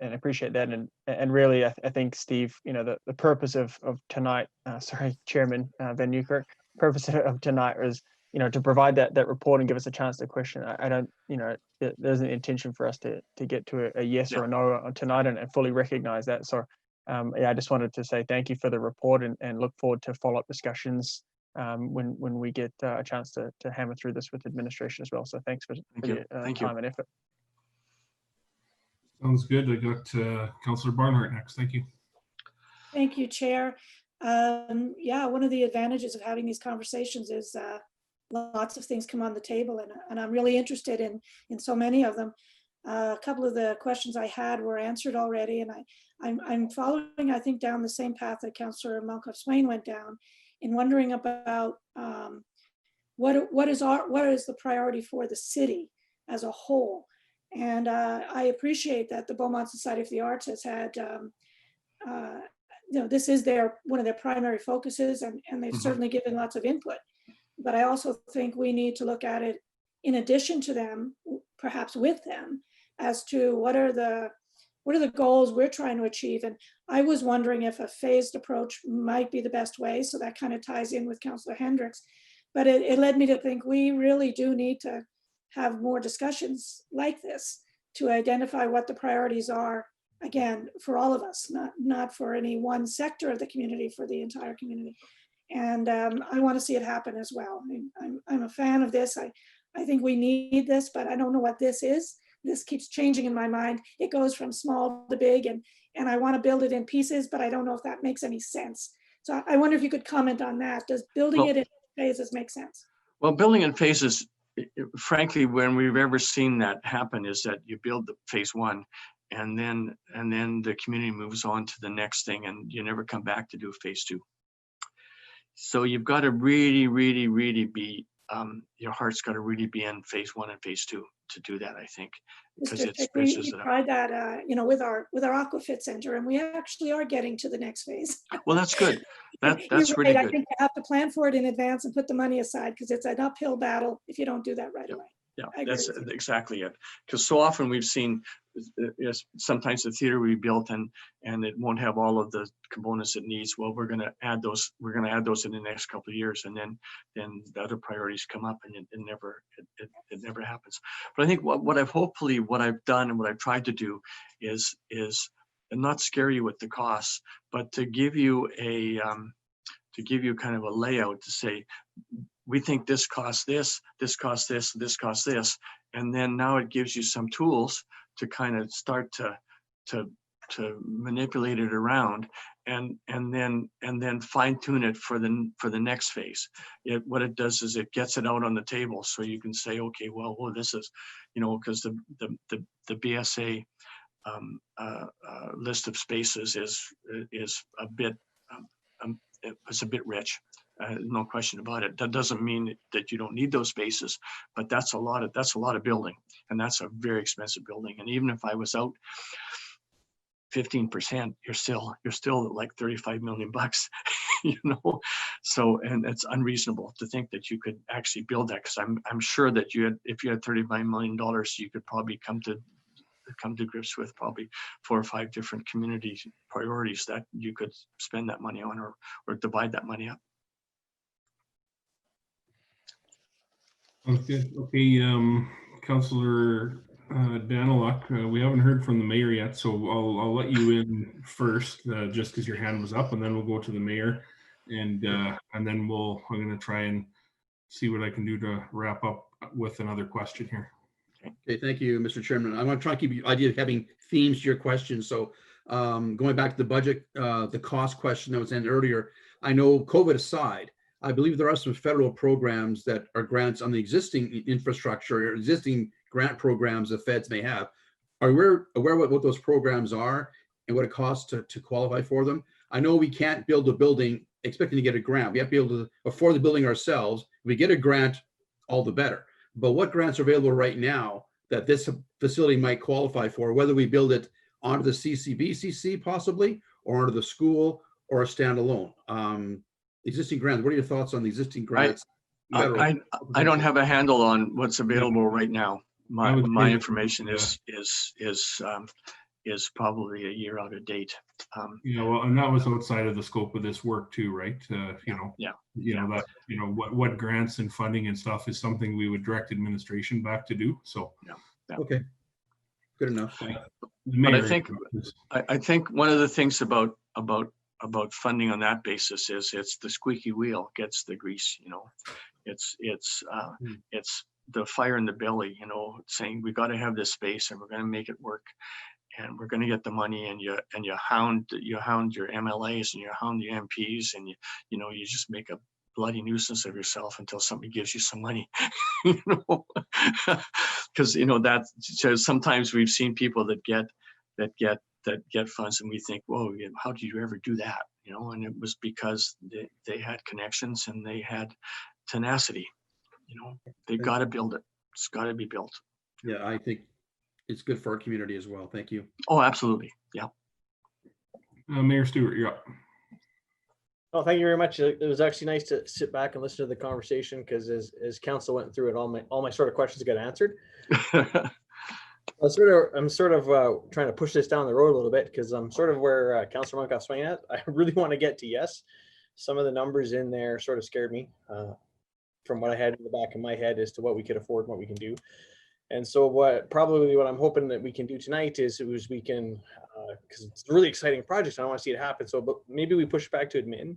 appreciate that, and really, I think, Steve, you know, the purpose of tonight, sorry, Chairman Van Newkirk, purpose of tonight was, you know, to provide that report and give us a chance to question. I don't, you know, there's an intention for us to get to a yes or a no on tonight, and fully recognize that. So yeah, I just wanted to say thank you for the report and look forward to follow-up discussions when we get a chance to hammer through this with administration as well. So thanks for your time and effort. Sounds good. I got Councillor Barnhart next. Thank you. Thank you, Chair. Yeah, one of the advantages of having these conversations is lots of things come on the table, and I'm really interested in so many of them. A couple of the questions I had were answered already, and I'm following, I think, down the same path that Councillor Malkoff-Swain went down, in wondering about what is the priority for the city as a whole. And I appreciate that the Beaumont Society of the Arts has had, this is one of their primary focuses, and they've certainly given lots of input. But I also think we need to look at it in addition to them, perhaps with them, as to what are the goals we're trying to achieve. And I was wondering if a phased approach might be the best way. So that kind of ties in with Councillor Hendricks. But it led me to think we really do need to have more discussions like this to identify what the priorities are, again, for all of us, not for any one sector of the community, for the entire community. And I want to see it happen as well. I'm a fan of this. I think we need this, but I don't know what this is. This keeps changing in my mind. It goes from small to big, and I want to build it in pieces, but I don't know if that makes any sense. So I wonder if you could comment on that. Does building it in phases make sense? Well, building in phases, frankly, when we've ever seen that happen is that you build the phase one, and then the community moves on to the next thing, and you never come back to do phase two. So you've got to really, really, really be, your heart's got to really be in phase one and phase two to do that, I think, because we tried that, with our Aquafit Center, and we actually are getting to the next phase. Well, that's good. That's You're really right. good. I think you have to plan for it in advance and put the money aside, because it's an uphill battle if you don't do that right away. Yeah, that's exactly it. Because so often we've seen, sometimes the theater we built and it won't have all of the components it needs. Well, we're going to add those. We're going to add those in the next couple of years, and then the other priorities come up, and it never happens. But I think what I've done and what I've tried to do is not scare you with the costs, but to give you kind of a layout to say, we think this costs this, this costs this, this costs this, and then now it gives you some tools to kind of start to manipulate it around, and then fine tune it for the next phase. What it does is it gets it out on the table, so you can say, okay, well, this is, because the BSA list of spaces is a bit it's a bit rich. No question about it. That doesn't mean that you don't need those spaces, but that's a lot of building, and that's a very expensive building. And even if I was out 15%, you're still like 35 million bucks, So, and it's unreasonable to think that you could actually build that, because I'm sure that if you had $35 million, you could probably come to grips with probably 4 or 5 different community priorities that you could spend that money on, or divide that money up. Okay, Councillor Daniluk, we haven't heard from the mayor yet, so I'll let you in first, just because your hand was up, and then we'll go to the mayor, and then I'm going to try and see what I can do to wrap up with another question here. Okay, thank you, Mr. Chairman. I'm going to try to keep the idea of having themes to your questions. So going back to the budget, the cost question that was in earlier, I know COVID aside, I believe there are some federal programs that are grants on the existing infrastructure or existing grant programs the feds may have. Are we aware what those programs are and what it costs to qualify for them? I know we can't build a building expecting to get a grant. We have to be able to afford the building ourselves. If we get a grant, all the better. But what grants are available right now that this facility might qualify for, whether we build it onto the CCBCC possibly, or onto the school, or a standalone? Existing grants, what are your thoughts on the existing grants? I don't have a handle on what's available right now. My information is probably a year out of date. Well, and that was outside of the scope of this work too, right? What grants and funding and stuff is something we would direct administration back to do. So okay, good enough. But I think one of the things about funding on that basis is it's the squeaky wheel gets the grease, you know. It's the fire in the belly, you know, saying we got to have this space and we're going to make it work and we're going to get the money, and you hound your MLAs and you hound your MPs, and you know, you just make a bloody nuisance of yourself until somebody gives you some money. You know, because you know that sometimes we've seen people that get funds and we think, whoa, how did you ever do that? You know, and it was because they had connections and they had tenacity. You know, they got to build it. It's got to be built. Yeah, I think it's good for our community as well. Thank you. Oh, absolutely. Yeah. Mayor Stewart, you're up. Oh, thank you very much. It was actually nice to sit back and listen to the conversation, because as council went through it, all my sort of questions got answered. I'm sort of trying to push this down the road a little bit, because I'm sort of where Councillor Monk swinging at. I really want to get to yes. Some of the numbers in there sort of scared me from what I had in the back of my head as to what we could afford and what we can do. And so what I'm hoping that we can do tonight is we can, because it's a really exciting project, I want to see it happen. So but maybe we push back to admin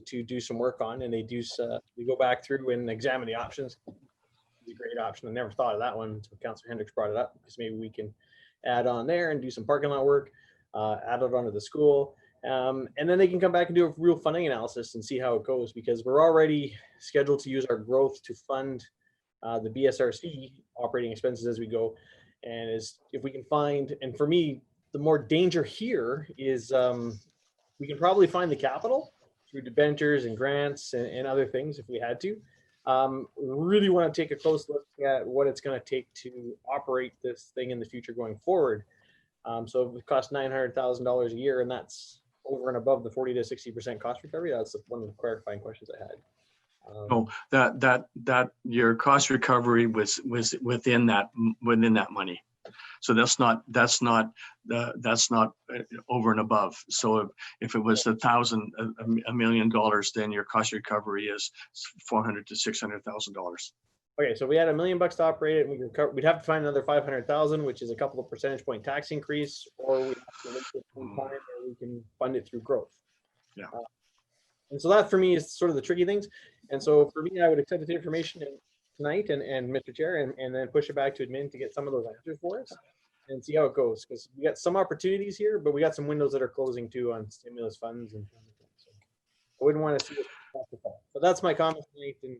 to do some work on, and we go back through and examine the options. It's a great option. I never thought of that one until Councillor Hendricks brought it up, because maybe we can add on there and do some parking lot work, add it onto the school. And then they can come back and do a real funding analysis and see how it goes, because we're already scheduled to use our growth to fund the BSRC operating expenses as we go. And if we can find, and for me, the more danger here is we can probably find the capital through debentures and grants and other things if we had to. We really want to take a close look at what it's going to take to operate this thing in the future going forward. So if it costs $900,000 a year, and that's over and above the 40 to 60% cost recovery, that's one of the clarifying questions I had. That your cost recovery was within that money, so that's not over and above. So if it was $1 million, then your cost recovery is $400,000 to $600,000. Okay, so we had $1 million to operate it, and we'd have to find another 500,000, which is a couple of percentage point tax increase, or we have to wait for some time, or we can fund it through growth. Yeah. And so that for me is sort of the tricky things. And so for me, I would accept the information tonight and Mr. Chair, and then push it back to admin to get some of those answers for us and see how it goes. Because we got some opportunities here, but we got some windows that are closing too on stimulus funds and so I wouldn't want to see it. But that's my comment tonight. And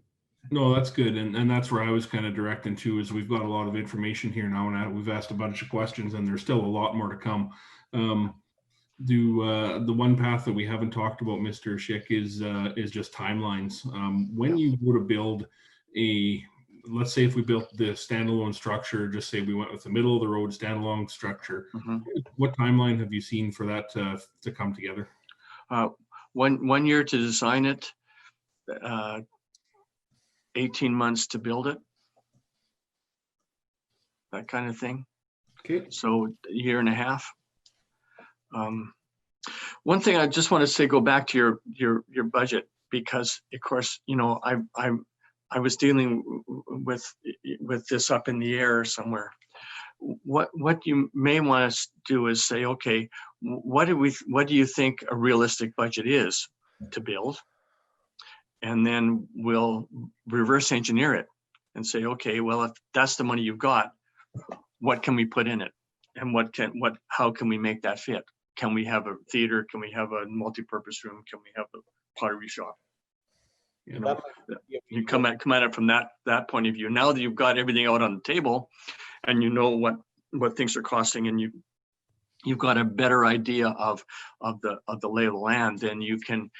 no, that's good. And that's where I was kind of directing to, is we've got a lot of information here now, and we've asked a bunch of questions, and there's still a lot more to come. The one path that we haven't talked about, Mr. Schick, is just timelines. When you go to build let's say if we built the standalone structure, just say we went with the middle of the road standalone structure, what timeline have you seen for that to come together? 1 year to design it, 18 months to build it, that kind of thing. Okay. So a year and a half. One thing I just want to say, go back to your budget, because of course, you know, I was dealing with this up in the air somewhere. What you may want to do is say, okay, what do you think a realistic budget is to build? And then we'll reverse engineer it and say, okay, well, if that's the money you've got, what can we put in it? And how can we make that fit? Can we have a theater? Can we have a multi-purpose room? Can we have a pottery shop? You know, you come at it from that point of view. Now that you've got everything out on the table, and you know what things are costing, and you've got a better idea of the lay of the land, then you can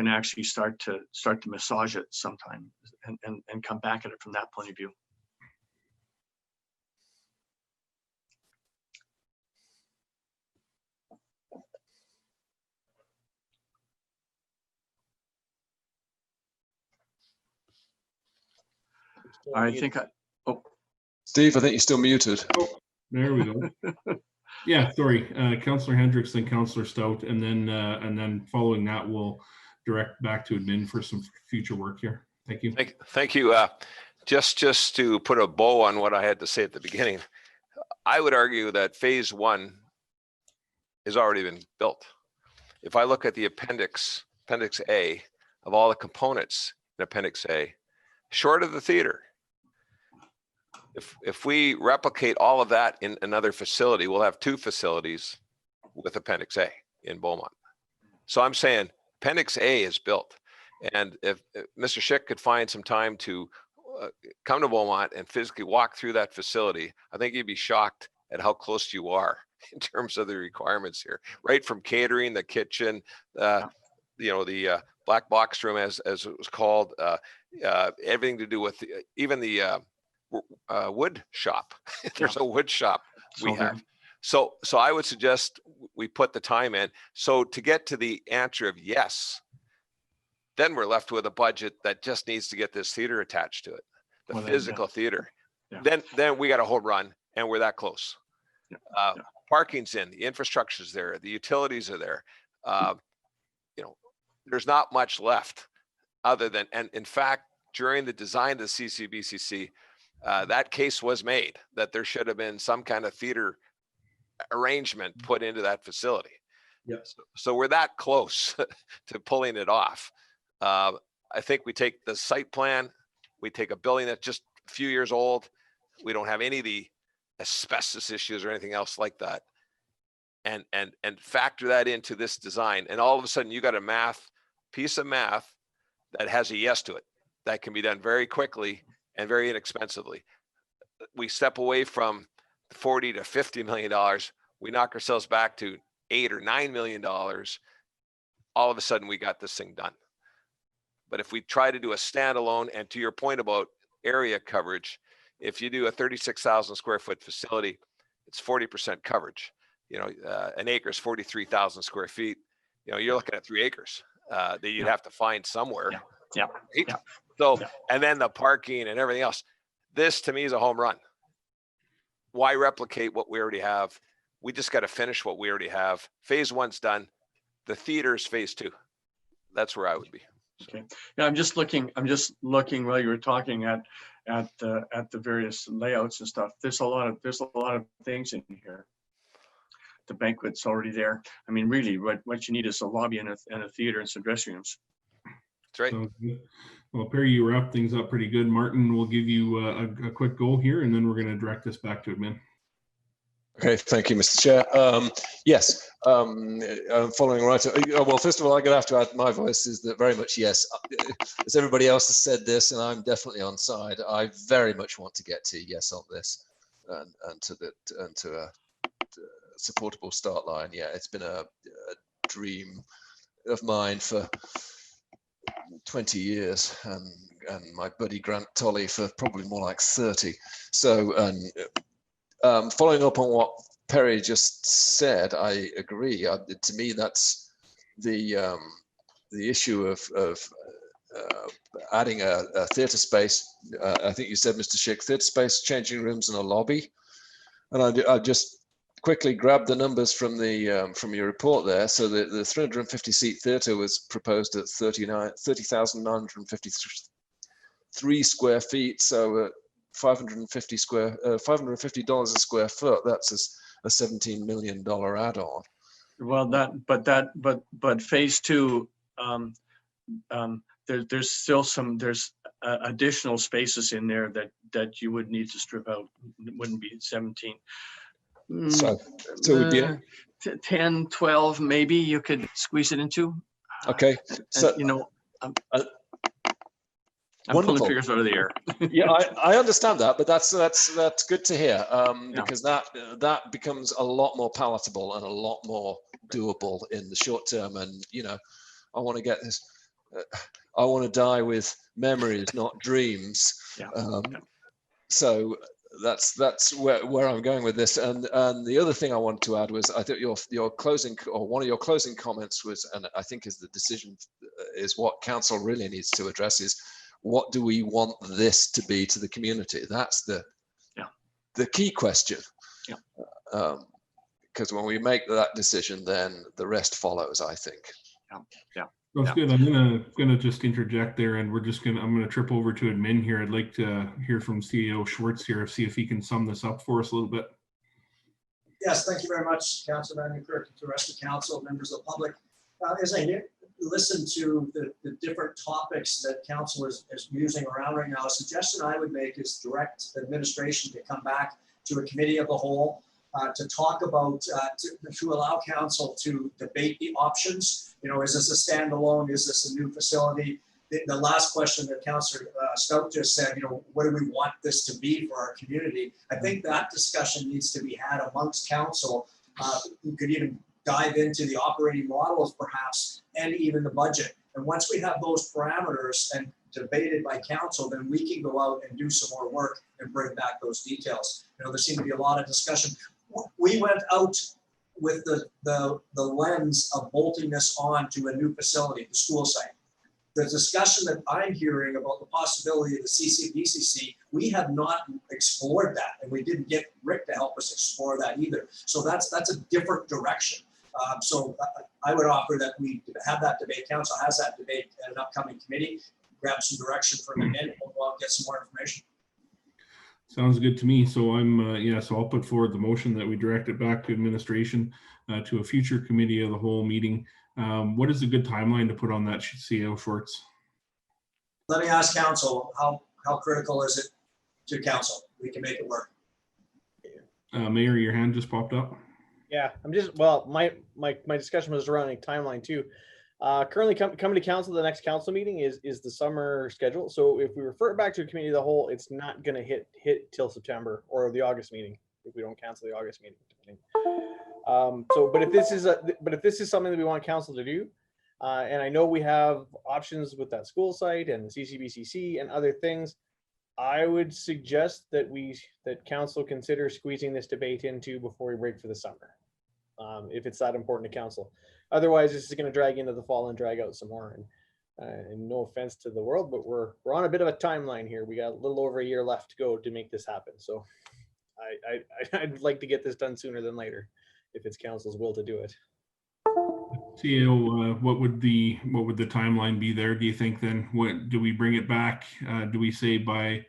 actually start to massage it sometime and come back at it from that point of view. Steve, I think you're still muted. Oh, there we go. Yeah, sorry, Councillor Hendricks, then Councillor Stout, and then following that, we'll direct back to admin for some future work here. Thank you. Thank you. Just to put a bow on what I had to say at the beginning, I would argue that phase 1 has already been built. If I look at the appendix A of all the components in appendix A, short of the theater, if we replicate all of that in another facility, we'll have 2 facilities with appendix A in Beaumont. So I'm saying appendix A is built. And if Mr. Schick could find some time to come to Beaumont and physically walk through that facility, I think you'd be shocked at how close you are in terms of the requirements here, right from catering, the kitchen, the black box room, as it was called, everything to do with even the wood shop. There's a wood shop we have. So I would suggest we put the time in. So to get to the answer of yes, then we're left with a budget that just needs to get this theater attached to it, the physical theater. Yeah. Then we got a home run, and we're that close. Yeah. Parking's in, the infrastructure's there, the utilities are there. There's not much left other than, and in fact, during the design of the CCBCC, that case was made that there should have been some kind of theater arrangement put into that facility. Yes. So we're that close to pulling it off. I think we take the site plan, we take a building that's just a few years old, we don't have any of the asbestos issues or anything else like that, and factor that into this design, and all of a sudden you got a piece of math that has a yes to it, that can be done very quickly and very inexpensively. We step away from $40 to $50 million, we knock ourselves back to $8 or $9 million. All of a sudden we got this thing done. But if we try to do a standalone, and to your point about area coverage, if you do a 36,000 square foot facility, it's 40% coverage. An acre is 43,000 square feet. You're looking at 3 acres that you'd have to find somewhere. Yeah. Right? Yeah. So, and then the parking and everything else. This to me is a home run. Why replicate what we already have? We just got to finish what we already have. Phase 1's done. The theater's phase 2. That's where I would be. So. Okay. Yeah, I'm just looking while you were talking at the various layouts and stuff. There's a lot of things in here. The banquet's already there. I mean, really, what you need is a lobby and a theater and some dressing rooms. That's right. Well, Perry, you wrap things up pretty good. Martin, we'll give you a quick go here, and then we're going to direct this back to admin. Okay, thank you, Mr. Chair. Yes, following right. Well, first of all, I'm going to have to add my voice is that very much yes. As everybody else has said this, and I'm definitely on side. I very much want to get to yes on this, and to a supportable start line. Yeah, it's been a dream of mine for 20 years, and my buddy Grant Tolley for probably more like 30. So, following up on what Perry just said, I agree. To me, that's the issue of adding a theatre space. I think you said, Mr. Schick, theatre space, changing rooms, and a lobby. And I just quickly grabbed the numbers from your report there. So the 350-seat theatre was proposed at 30,953 square feet. So $550 a square foot. That's a $17 million add-on. Well, but phase 2, there's still there's additional spaces in there that you would need to strip out. It wouldn't be 17. So we'd be 10, 12, maybe you could squeeze it into. Okay. So I'm pulling figures out of the air. Yeah, I understand that, but that's good to hear, because that becomes a lot more palatable and a lot more doable in the short term. And I want to get this. I want to die with memories, not dreams. So that's where I'm going with this. And the other thing I wanted to add was, I think your closing, or one of your closing comments was, and I think is the decision, is what council really needs to address is, what do we want this to be to the community? That's the key question. Because when we make that decision, then the rest follows, I think. That's good. I'm gonna just interject there, and I'm gonna trip over to admin here. I'd like to hear from CEO Schwartz here, see if he can sum this up for us a little bit. Yes, thank you very much, Councilor Van Kirk, to the rest of council, members of the public. As I listen to the different topics that council is musing around right now, a suggestion I would make is direct administration to come back to a committee of the whole to talk about, to allow council to debate the options. You know, is this a standalone? Is this a new facility? The last question that Councillor Stout just said, you know, what do we want this to be for our community? I think that discussion needs to be had amongst council. You could even dive into the operating models perhaps, and even the budget. And once we have those parameters and debated by council, then we can go out and do some more work and bring back those details. You know, there seemed to be a lot of discussion. We went out with the lens of bolting this on to a new facility, the school site. The discussion that I'm hearing about the possibility of the CCBCC, we have not explored that, and we didn't get Rick to help us explore that either. So that's a different direction. So I would offer that we have that debate. Council has that debate at an upcoming committee. Grab some direction from the end, and we'll get some more information. Sounds good to me. So so I'll put forward the motion that we direct it back to administration to a future committee of the whole meeting. What is a good timeline to put on that, CEO Schwartz? Let me ask council, how critical is it to council? We can make it work. Mayor, your hand just popped up. Yeah, I'm just, well, my discussion was around a timeline too. Currently coming to council, the next council meeting is the summer schedule. So if we refer it back to a committee of the whole, it's not going to hit till September or the August meeting if we don't cancel the August meeting. But if this is something that we want council to do, and I know we have options with that school site and CCBCC and other things, I would suggest that council consider squeezing this debate into before we break for the summer, if it's that important to council. Otherwise, this is going to drag into the fall and drag out some more. And no offense to the world, but we're on a bit of a timeline here. We got a little over a year left to go to make this happen. So I'd like to get this done sooner than later, if it's council's will to do it. CEO, what would the timeline be there? Do you think then? What do we bring it back? Do we say by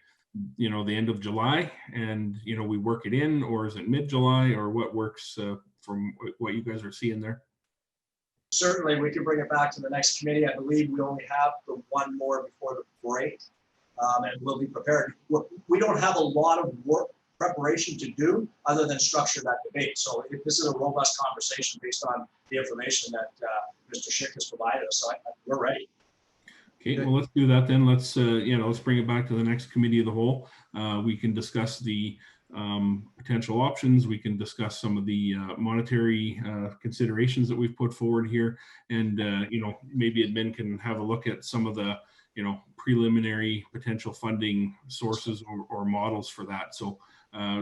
the end of July, and we work it in, or is it mid-July, or what works from what you guys are seeing there? Certainly, we can bring it back to the next committee. I believe we only have the one more before the break, and we'll be prepared. We don't have a lot of work preparation to do other than structure that debate. So this is a robust conversation based on the information that Mr. Schick has provided us. So we're ready. Okay, well, let's do that then. Let's let's bring it back to the next committee of the whole. We can discuss the potential options. We can discuss some of the monetary considerations that we've put forward here, and maybe admin can have a look at some of the preliminary potential funding sources or models for that. So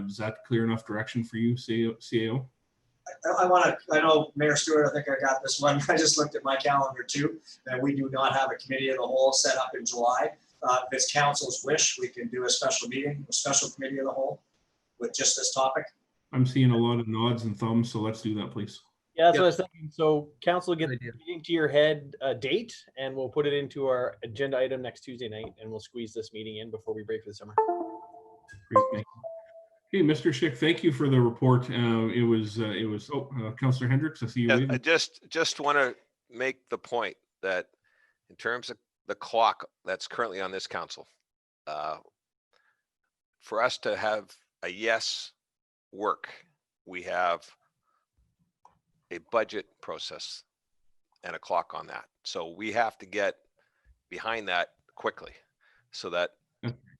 is that clear enough direction for you, CAO? I know Mayor Stewart, I think I got this one. I just looked at my calendar too, that we do not have a committee of the whole set up in July. If it's council's wish, we can do a special meeting, a special committee of the whole with just this topic. I'm seeing a lot of nods and thumbs, so let's do that, please. Yeah, that's what I was thinking. So council, get into your head a date, and we'll put it into our agenda item next Tuesday night, and we'll squeeze this meeting in before we break for the summer. Great, thank you. Hey, Mr. Schick, thank you for the report. It was Councillor Hendricks, I see you. Yeah, I just want to make the point that in terms of the clock that's currently on this council, for us to have a yes work, we have a budget process and a clock on that. So we have to get behind that quickly, so that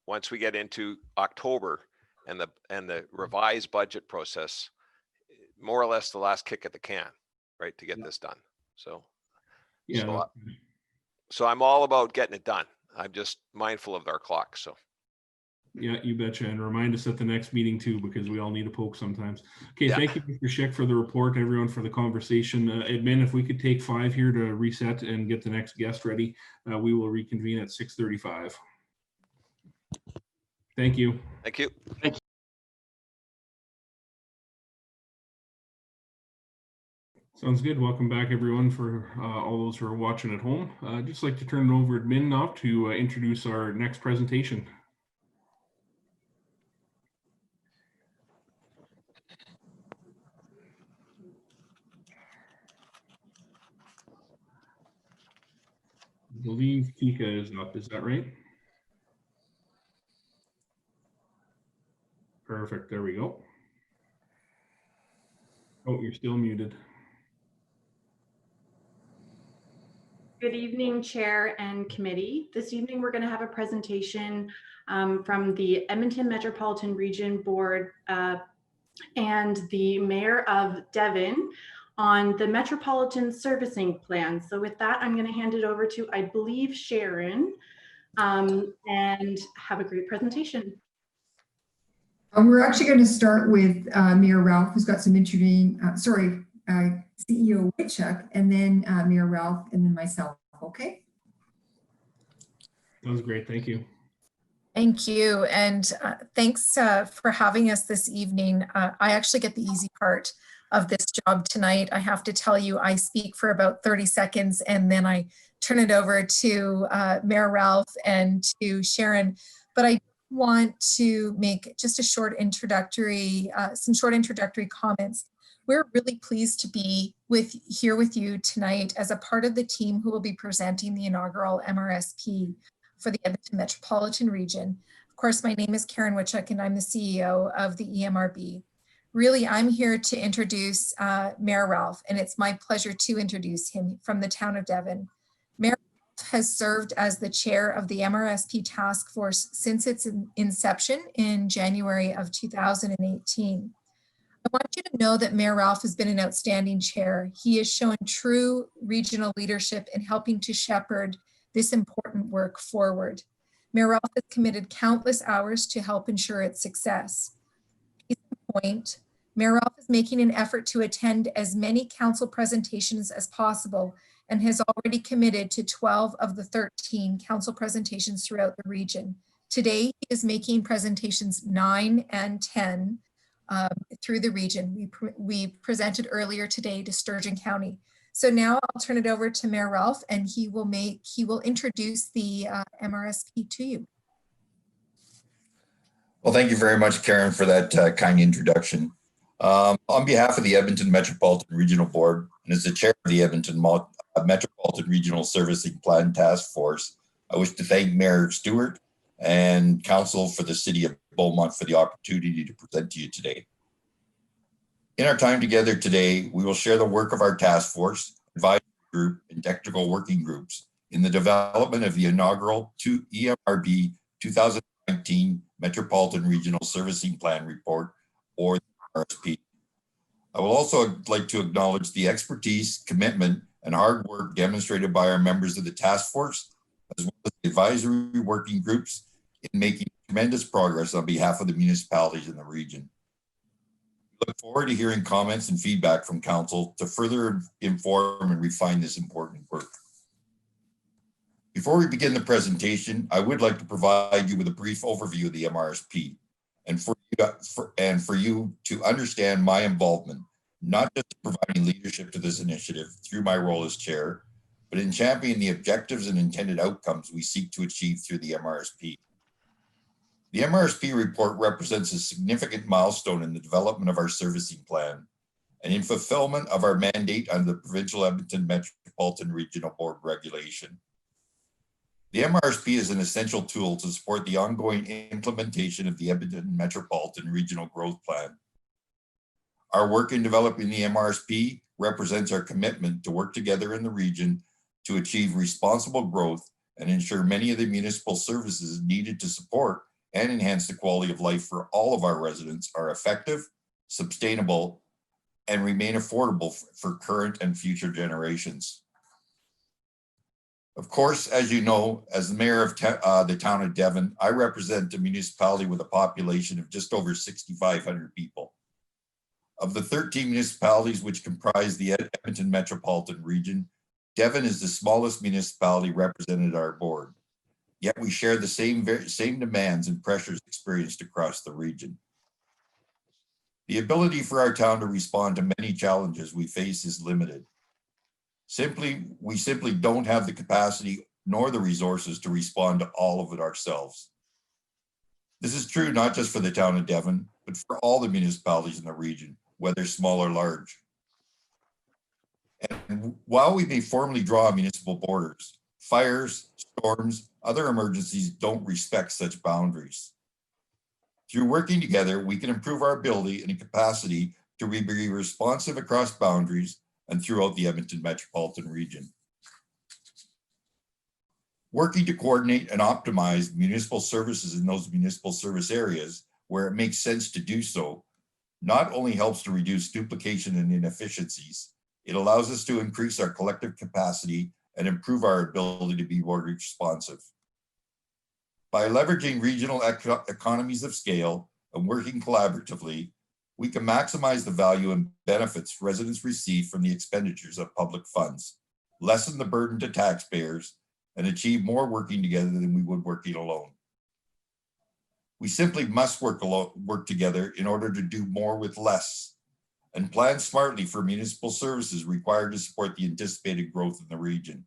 once we get into October and the revised budget process, more or less the last kick at the can, right, to get this done. So yeah, so I'm all about getting it done. I'm just mindful of our clock. So yeah, you betcha. And remind us at the next meeting too, because we all need a poke sometimes. Okay, yeah. Thank you, Mr. Schick, for the report, everyone, for the conversation. Admin, if we could take 5 here to reset and get the next guest ready, we will reconvene at 6:35. Thank you. Thank you. Thank you. Sounds good. Welcome back, everyone, for all those who are watching at home. I'd just like to turn it over to admin now to introduce our next presentation. believe Tika is up. Is that right? Perfect. There we go. Oh, you're still muted. Good evening, Chair and Committee. This evening, we're going to have a presentation from the Edmonton Metropolitan Region Board and the Mayor of Devon on the Metropolitan Servicing Plan. So with that, I'm going to hand it over to, I believe, Sharon, and have a great presentation. We're actually going to start with Mayor Ralph, who's got some interesting, CEO Whitchuck, and then Mayor Ralph, and then myself. Okay. That was great. Thank you. Thank you. And thanks for having us this evening. I actually get the easy part of this job tonight. I have to tell you, I speak for about 30 seconds and then I turn it over to Mayor Ralph and to Sharon. But I want to make just a short introductory, some short introductory comments. We're really pleased to be here with you tonight as a part of the team who will be presenting the inaugural MRSP for the Edmonton Metropolitan Region. Of course, my name is Karen Whitchuck and I'm the CEO of the EMRB. Really, I'm here to introduce Mayor Ralph, and it's my pleasure to introduce him from the town of Devon. Mayor Ralph has served as the chair of the MRSP task force since its inception in January of 2018. I want you to know that Mayor Ralph has been an outstanding chair. He has shown true regional leadership in helping to shepherd this important work forward. Mayor Ralph has committed countless hours to help ensure its success. Case in point, Mayor Ralph is making an effort to attend as many council presentations as possible and has already committed to 12 of the 13 council presentations throughout the region. Today, he is making presentations 9 and 10 through the region. We presented earlier today to Sturgeon County. So now I'll turn it over to Mayor Ralph and he will introduce the MRSP to you. Well, thank you very much, Karen, for that kind introduction. On behalf of the Edmonton Metropolitan Regional Board and as the chair of the Edmonton Metropolitan Regional Servicing Plan Task Force, I wish to thank Mayor Stewart and Council for the City of Beaumont for the opportunity to present to you today. In our time together today, we will share the work of our task force, advisory group, and technical working groups in the development of the inaugural EMRB 2019 Metropolitan Regional Servicing Plan Report, or the MRSP. I will also like to acknowledge the expertise, commitment, and hard work demonstrated by our members of the task force, as well as the advisory working groups in making tremendous progress on behalf of the municipalities in the region. We look forward to hearing comments and feedback from Council to further inform and refine this important work. Before we begin the presentation, I would like to provide you with a brief overview of the MRSP and for you to understand my involvement, not just in providing leadership to this initiative through my role as chair, but in championing the objectives and intended outcomes we seek to achieve through the MRSP. The MRSP report represents a significant milestone in the development of our servicing plan and in fulfillment of our mandate under the Provincial Edmonton Metropolitan Regional Board regulation. The MRSP is an essential tool to support the ongoing implementation of the Edmonton Metropolitan Regional Growth Plan. Our work in developing the MRSP represents our commitment to work together in the region to achieve responsible growth and ensure many of the municipal services needed to support and enhance the quality of life for all of our residents are effective, sustainable, and remain affordable for current and future generations. Of course, as you know, as the mayor of the town of Devon, I represent a municipality with a population of just over 6,500 people. Of the 13 municipalities which comprise the Edmonton Metropolitan Region, Devon is the smallest municipality represented at our board. Yet we share the same demands and pressures experienced across the region. The ability for our town to respond to many challenges we face is limited. We simply don't have the capacity nor the resources to respond to all of it ourselves. This is true not just for the town of Devon, but for all the municipalities in the region, whether small or large. And while we may formally draw municipal borders, Fires, storms, other emergencies don't respect such boundaries. Through working together, we can improve our ability and capacity to be responsive across boundaries and throughout the Edmonton metropolitan region. Working to coordinate and optimize municipal services in those municipal service areas where it makes sense to do so not only helps to reduce duplication and inefficiencies, it allows us to increase our collective capacity and improve our ability to be more responsive. By leveraging regional economies of scale and working collaboratively, we can maximize the value and benefits residents receive from the expenditures of public funds, lessen the burden to taxpayers, and achieve more working together than we would working alone. We simply must work together in order to do more with less and plan smartly for municipal services required to support the anticipated growth in the region.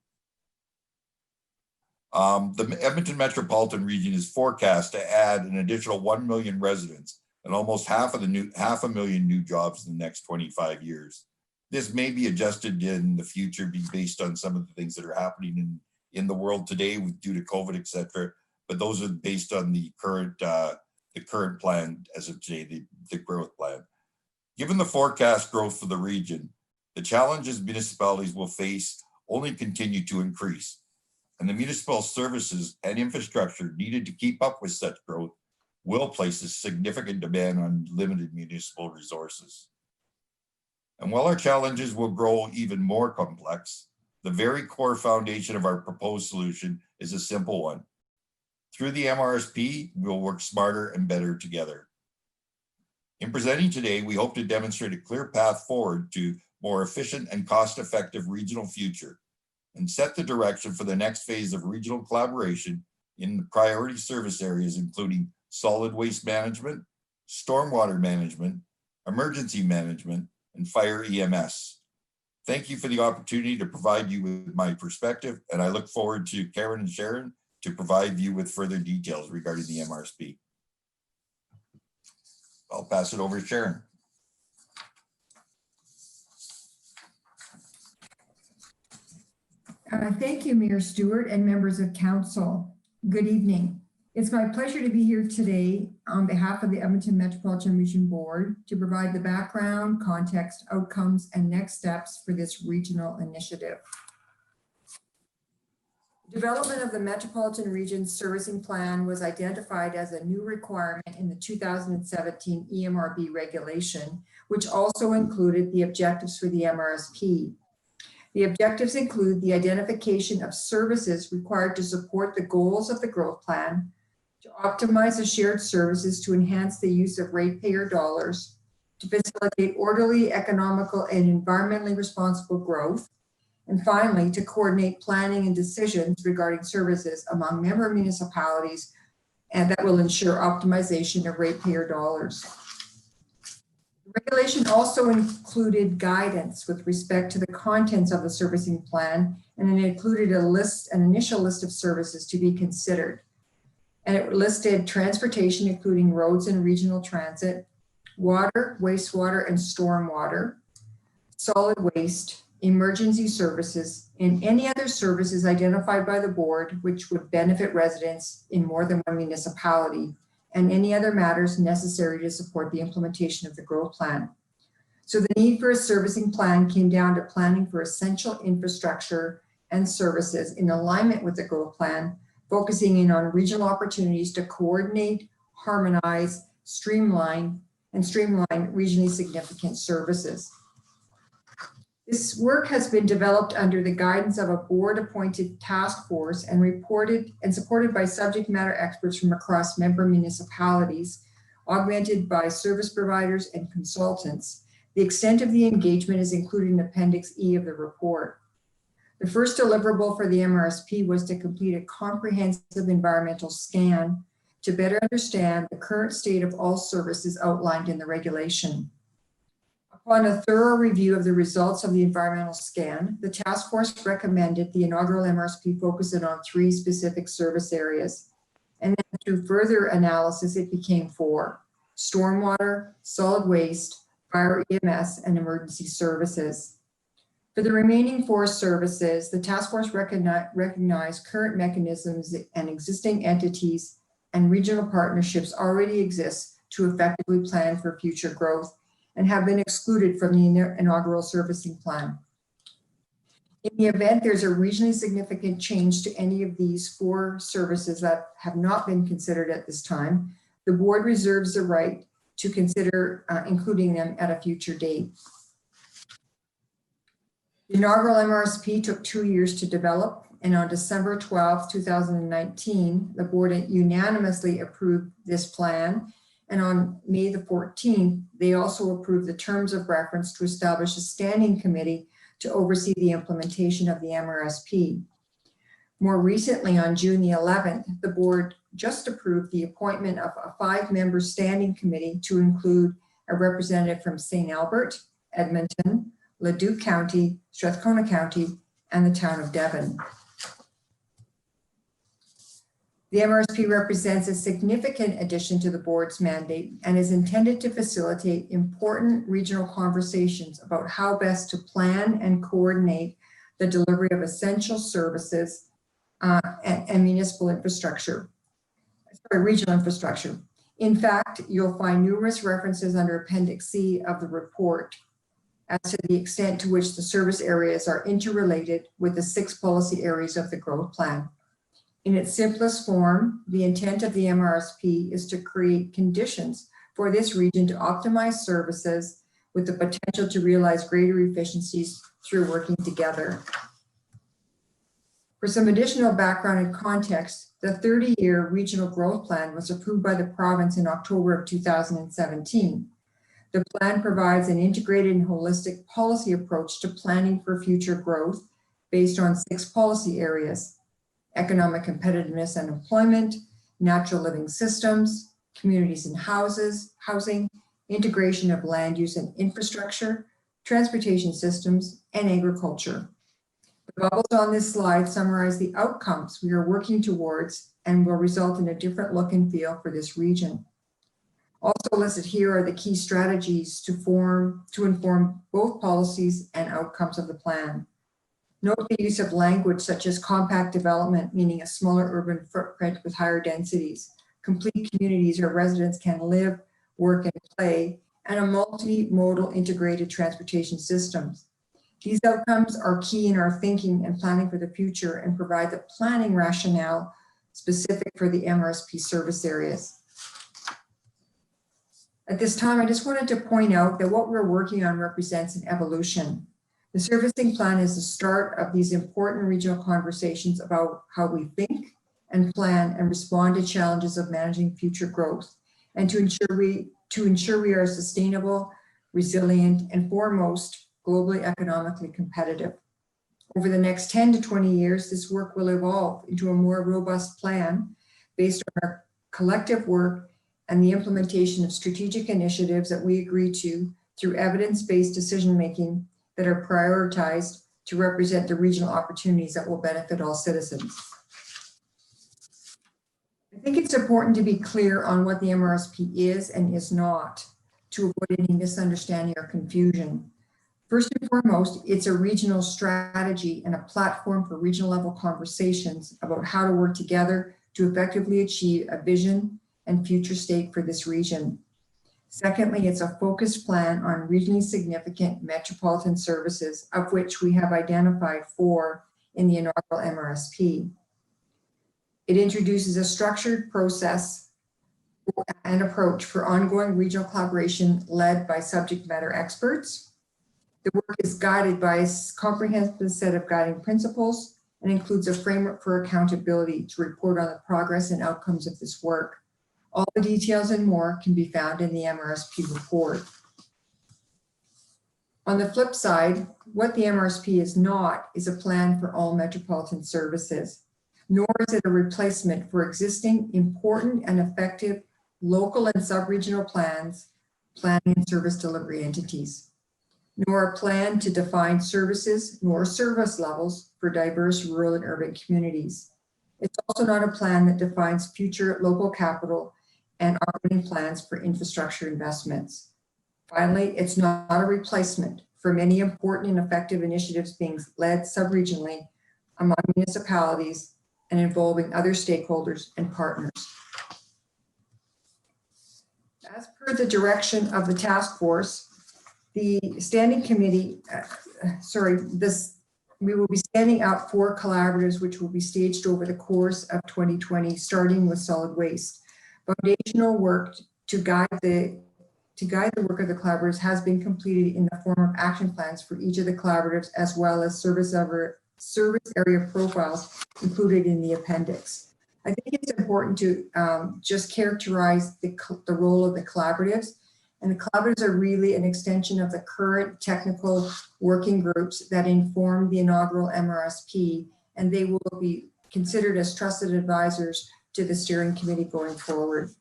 The Edmonton metropolitan region is forecast to add an additional 1 million residents and almost half a million new jobs in the next 25 years. This may be adjusted in the future based on some of the things that are happening in the world today due to COVID, etc. But those are based on the current plan as of today, the growth plan. Given the forecast growth for the region, the challenges municipalities will face only continue to increase, and the municipal services and infrastructure needed to keep up with such growth will place a significant demand on limited municipal resources. And while our challenges will grow even more complex, the very core foundation of our proposed solution is a simple one. Through the MRSP, we'll work smarter and better together. In presenting today, we hope to demonstrate a clear path forward to more efficient and cost-effective regional future and set the direction for the next phase of regional collaboration in the priority service areas, including solid waste management, stormwater management, emergency management, and fire EMS. Thank you for the opportunity to provide you with my perspective, and I look forward to Karen and Sharon to provide you with further details regarding the MRSP. I'll pass it over to Sharon. Thank you, Mayor Stewart and members of council. Good evening. It's my pleasure to be here today on behalf of the Edmonton Metropolitan Region Board to provide the background, context, outcomes, and next steps for this regional initiative. Development of the Metropolitan Region Servicing Plan was identified as a new requirement in the 2017 EMRB regulation, which also included the objectives for the MRSP. The objectives include the identification of services required to support the goals of the growth plan, to optimize the shared services to enhance the use of ratepayer dollars, to facilitate orderly, economical, and environmentally responsible growth, and finally, to coordinate planning and decisions regarding services among member municipalities, and that will ensure optimization of ratepayer dollars. The regulation also included guidance with respect to the contents of the servicing plan, and it included an initial list of services to be considered. And it listed transportation, including roads and regional transit, water, wastewater, and stormwater, solid waste, emergency services, and any other services identified by the board which would benefit residents in more than one municipality, and any other matters necessary to support the implementation of the growth plan. So the need for a servicing plan came down to planning for essential infrastructure and services in alignment with the growth plan, focusing in on regional opportunities to coordinate, harmonize, streamline regionally significant services. This work has been developed under the guidance of a board-appointed task force and supported by subject matter experts from across member municipalities, augmented by service providers and consultants. The extent of the engagement is included in Appendix E of the report. The first deliverable for the MRSP was to complete a comprehensive environmental scan to better understand the current state of all services outlined in the regulation. Upon a thorough review of the results of the environmental scan, the task force recommended the inaugural MRSP focus in on 3 specific service areas. And then through further analysis, it became 4: stormwater, solid waste, fire EMS, and emergency services. For the remaining 4 services, the task force recognized current mechanisms and existing entities and regional partnerships already exist to effectively plan for future growth and have been excluded from the inaugural servicing plan. In the event there's a regionally significant change to any of these 4 services that have not been considered at this time, the board reserves the right to consider including them at a future date. The inaugural MRSP took 2 years to develop, and on December 12, 2019, the board unanimously approved this plan. And on May the 14th, they also approved the terms of reference to establish a standing committee to oversee the implementation of the MRSP. More recently, on June the 11th, the board just approved the appointment of a 5-member standing committee to include a representative from St. Albert, Edmonton, Leduc County, Strathcona County, and the town of Devon. The MRSP represents a significant addition to the board's mandate and is intended to facilitate important regional conversations about how best to plan and coordinate the delivery of essential services and municipal infrastructure, regional infrastructure. In fact, you'll find numerous references under Appendix C of the report as to the extent to which the service areas are interrelated with the 6 policy areas of the growth plan. In its simplest form, the intent of the MRSP is to create conditions for this region to optimize services with the potential to realize greater efficiencies through working together. For some additional background and context, the 30-year regional growth plan was approved by the province in October of 2017. The plan provides an integrated and holistic policy approach to planning for future growth based on 6 policy areas: economic competitiveness and employment, natural living systems, communities and housing, integration of land use and infrastructure, transportation systems, and agriculture. The bubbles on this slide summarize the outcomes we are working towards and will result in a different look and feel for this region. Also listed here are the key strategies to inform both policies and outcomes of the plan. Note the use of language such as compact development, meaning a smaller urban footprint with higher densities, complete communities where residents can live, work, and play, and a multimodal integrated transportation systems. These outcomes are key in our thinking and planning for the future and provide the planning rationale specific for the MRSP service areas. At this time, I just wanted to point out that what we're working on represents an evolution. The servicing plan is the start of these important regional conversations about how we think and plan and respond to challenges of managing future growth, and to ensure we are sustainable, resilient, and foremost, globally economically competitive. Over the next 10 to 20 years, this work will evolve into a more robust plan based on our collective work and the implementation of strategic initiatives that we agree to through evidence-based decision-making that are prioritized to represent the regional opportunities that will benefit all citizens. I think it's important to be clear on what the MRSP is and is not, to avoid any misunderstanding or confusion. First and foremost, it's a regional strategy and a platform for regional level conversations about how to work together to effectively achieve a vision and future state for this region. Secondly, it's a focused plan on regionally significant metropolitan services, of which we have identified 4 in the inaugural MRSP. It introduces a structured process and approach for ongoing regional collaboration led by subject matter experts. The work is guided by a comprehensive set of guiding principles and includes a framework for accountability to report on the progress and outcomes of this work. All the details and more can be found in the MRSP report. On the flip side, what the MRSP is not is a plan for all metropolitan services, nor is it a replacement for existing important and effective local and sub-regional plans, planning and service delivery entities, nor a plan to define services nor service levels for diverse rural and urban communities. It's also not a plan that defines future local capital and operating plans for infrastructure investments. Finally, it's not a replacement for many important and effective initiatives being led sub-regionally among municipalities and involving other stakeholders and partners. As per the direction of the task force, the standing committee, we will be standing up 4 collaboratives which will be staged over the course of 2020, starting with solid waste. Foundational work to guide the work of the collaboratives has been completed in the form of action plans for each of the collaboratives, as well as service area profiles included in the appendix. I think it's important to just characterize the role of the collaboratives. And the collaboratives are really an extension of the current technical working groups that inform the inaugural MRSP, and they will be considered as trusted advisors to the steering committee going forward.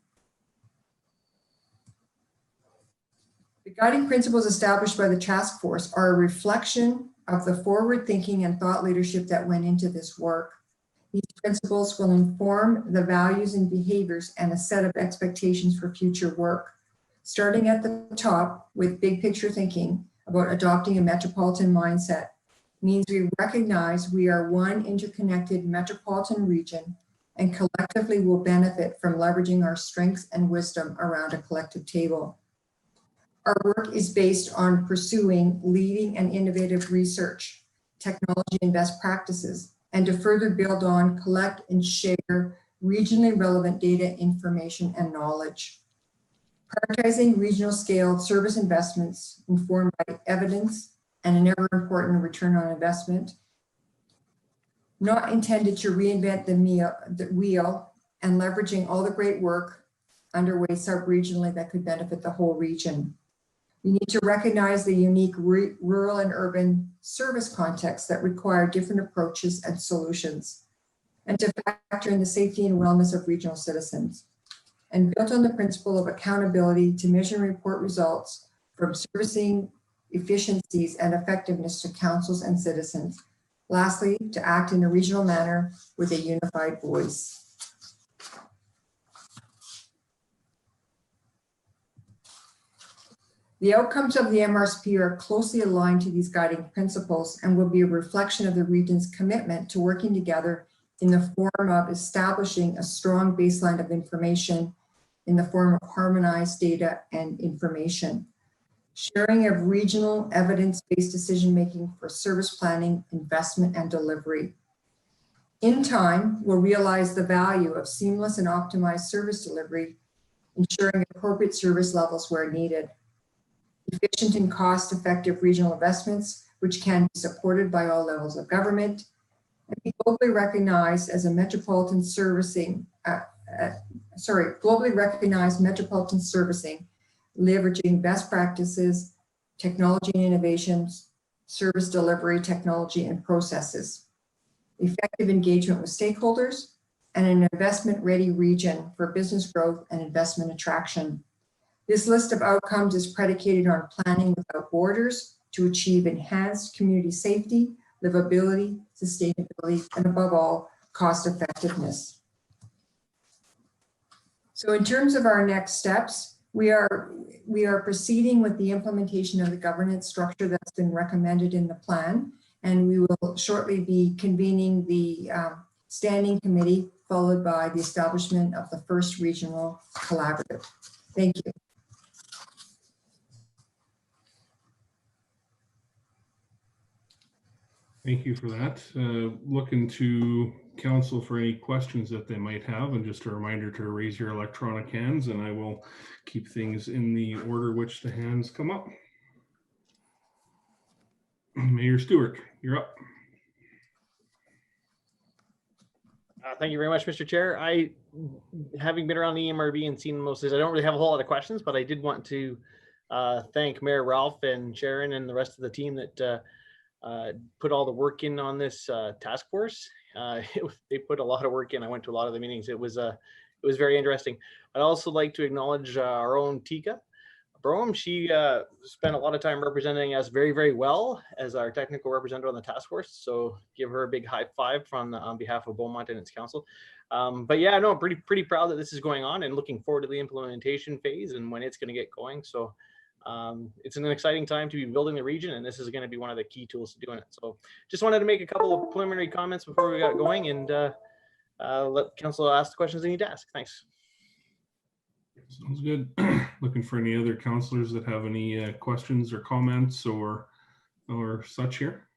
The guiding principles established by the task force are a reflection of the forward thinking and thought leadership that went into this work. These principles will inform the values and behaviors and a set of expectations for future work. Starting at the top with big picture thinking about adopting a metropolitan mindset means we recognize we are one interconnected metropolitan region and collectively will benefit from leveraging our strengths and wisdom around a collective table. Our work is based on pursuing leading and innovative research, technology, and best practices, and to further build on, collect, and share regionally relevant data, information, and knowledge. Prioritizing regional scale service investments informed by evidence and an ever important return on investment, not intended to reinvent the wheel and leveraging all the great work underway sub-regionally that could benefit the whole region. We need to recognize the unique rural and urban service contexts that require different approaches and solutions, and to factor in the safety and wellness of regional citizens. And built on the principle of accountability to measure and report results from servicing efficiencies and effectiveness to councils and citizens. Lastly, to act in a regional manner with a unified voice. The outcomes of the MRSP are closely aligned to these guiding principles and will be a reflection of the region's commitment to working together in the form of establishing a strong baseline of information in the form of harmonized data and information, sharing of regional evidence-based decision-making for service planning, investment, and delivery. In time, we'll realize the value of seamless and optimized service delivery, ensuring appropriate service levels where needed. Efficient and cost-effective regional investments, which can be supported by all levels of government, and be globally recognized as a metropolitan servicing, globally recognized metropolitan servicing, leveraging best practices, technology and innovations, service delivery, technology and processes, effective engagement with stakeholders, and an investment-ready region for business growth and investment attraction. This list of outcomes is predicated on planning without borders to achieve enhanced community safety, livability, sustainability, and above all, cost effectiveness. So in terms of our next steps, we are proceeding with the implementation of the governance structure that's been recommended in the plan, and we will shortly be convening the standing committee, followed by the establishment of the first regional collaborative. Thank you. Thank you for that. Looking to council for any questions that they might have, and just a reminder to raise your electronic hands, and I will keep things in the order which the hands come up. Mayor Stewart, you're up. Thank you very much, Mr. Chair. Having been around the EMRB and seen most of this, I don't really have a whole lot of questions, but I did want to thank Mayor Ralph and Sharon and the rest of the team that put all the work in on this task force. They put a lot of work in. I went to a lot of the meetings. It was very interesting. I'd also like to acknowledge our own Tika Brougham. She spent a lot of time representing us very, very well as our technical representative on the task force. So give her a big high five on behalf of Beaumont and its council. But yeah, no, pretty proud that this is going on and looking forward to the implementation phase and when it's going to get going. So It's an exciting time to be building the region, and this is going to be one of the key tools to doing it. So just wanted to make a couple of preliminary comments before we got going, and let council ask the questions they need to ask. Thanks. Sounds good. Looking for any other councillors that have any questions or comments or such here.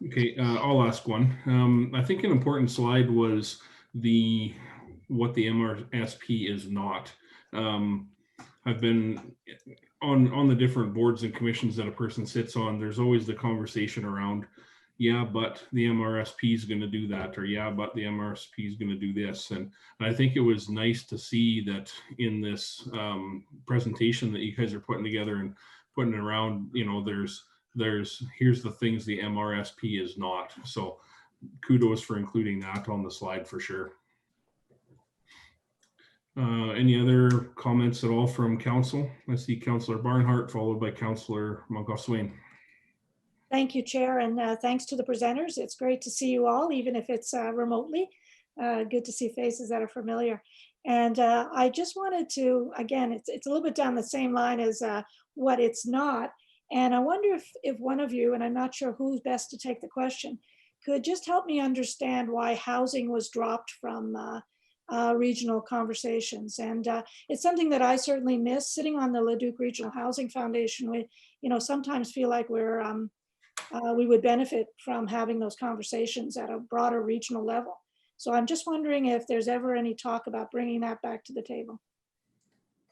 Okay, I'll ask one. I think an important slide was what the MRSP is not. I've been on the different boards and commissions that a person sits on. There's always the conversation around, yeah, but the MRSP is going to do that, or yeah, but the MRSP is going to do this. And I think it was nice to see that in this presentation that you guys are putting together and putting around, you know, here's the things the MRSP is not. So kudos for including that on the slide for sure. Any other comments at all from council? I see Councillor Barnhart followed by Councillor Moncalfe-Swain. Thank you, Chair, and thanks to the presenters. It's great to see you all, even if it's remotely. Good to see faces that are familiar. And I just wanted to, again, it's a little bit down the same line as what it's not. And I wonder if one of you, and I'm not sure who's best to take the question, could just help me understand why housing was dropped from regional conversations. And it's something that I certainly miss. Sitting on the Leduc Regional Housing Foundation, we, you know, sometimes feel like we would benefit from having those conversations at a broader regional level. So I'm just wondering if there's ever any talk about bringing that back to the table.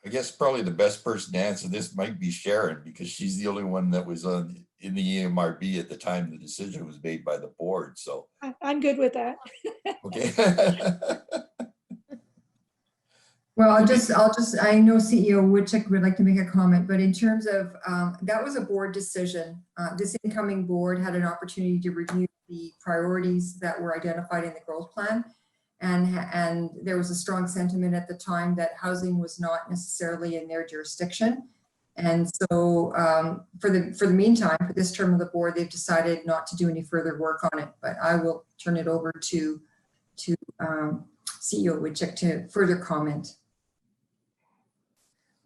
I guess probably the best person to answer this might be Sharon, because she's the only one that was in the EMRB at the time the decision was made by the board. So I'm good with that. Okay. Well, I know CEO Woodchick would like to make a comment, but in terms of, that was a board decision. This incoming board had an opportunity to review the priorities that were identified in the growth plan. And there was a strong sentiment at the time that housing was not necessarily in their jurisdiction. And so for the meantime, for this term of the board, they've decided not to do any further work on it. But I will turn it over to CEO Woodchick to further comment.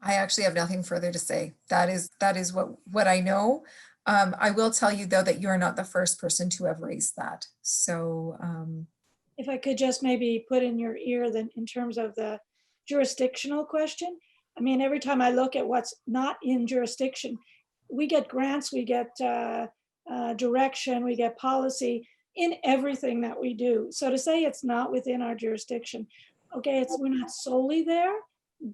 I actually have nothing further to say. That is what I know. I will tell you though that you are not the first person to have raised that. So if I could just maybe put in your ear then in terms of the jurisdictional question. I mean, every time I look at what's not in jurisdiction, we get grants, we get direction, we get policy in everything that we do. So to say it's not within our jurisdiction, okay, we're not solely there,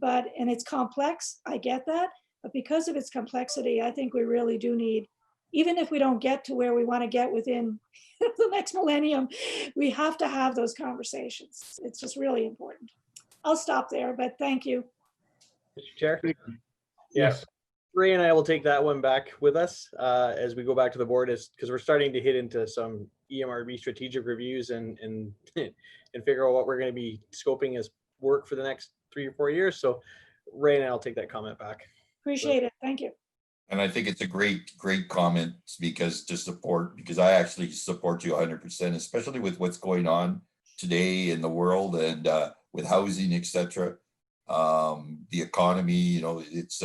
and it's complex, I get that. But because of its complexity, I think we really do need, even if we don't get to where we want to get within the next millennium, we have to have those conversations. It's just really important. I'll stop there, but thank you. Mr. Chair? Yes. Ray and I will take that one back with us as we go back to the board, because we're starting to hit into some EMRB strategic reviews and figure out what we're going to be scoping as work for the next 3 or 4 years. So Ray and I will take that comment back. Appreciate it. Thank you. And I think it's a great comment because I actually support you 100%, especially with what's going on today in the world and with housing, etc. The economy, you know, it's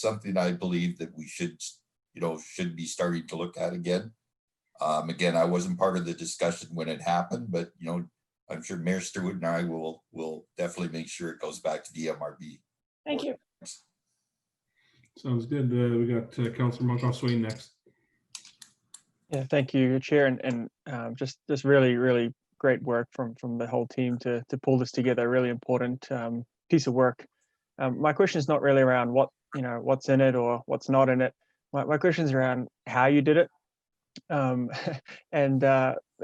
something I believe that we should be starting to look at again. Again, I wasn't part of the discussion when it happened, but you know, I'm sure Mayor Stewart and I will definitely make sure it goes back to the MRB. Thank you. Sounds good. We got Councillor Moncalfe-Swain next. Yeah, thank you, Chair, and just really, really great work from the whole team to pull this together. Really important piece of work. My question is not really around what's in it or what's not in it. My question is around how you did it, and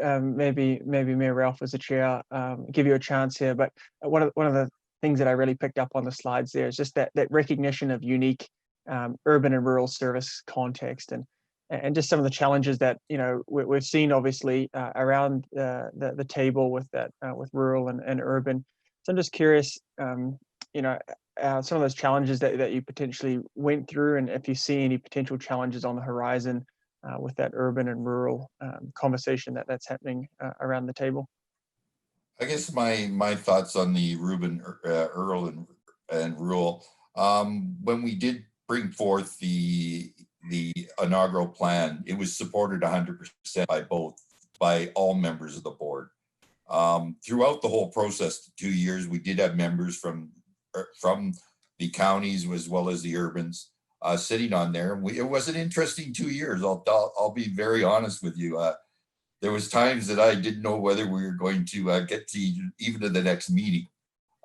maybe Mayor Ralph as the chair give you a chance here. But one of the things that I really picked up on the slides there is just that recognition of unique urban and rural service context and just some of the challenges that we've seen obviously around the table with that with rural and urban. So I'm just curious, some of those challenges that you potentially went through, and if you see any potential challenges on the horizon with that urban and rural conversation that's happening around the table. I guess my thoughts on the urban and rural. When we did bring forth the inaugural plan, it was supported 100% by all members of the board. Throughout the whole process, 2 years, we did have members from the counties as well as the urbans sitting on there. It was an interesting 2 years. I'll be very honest with you. There was times that I didn't know whether we were going to get to even to the next meeting.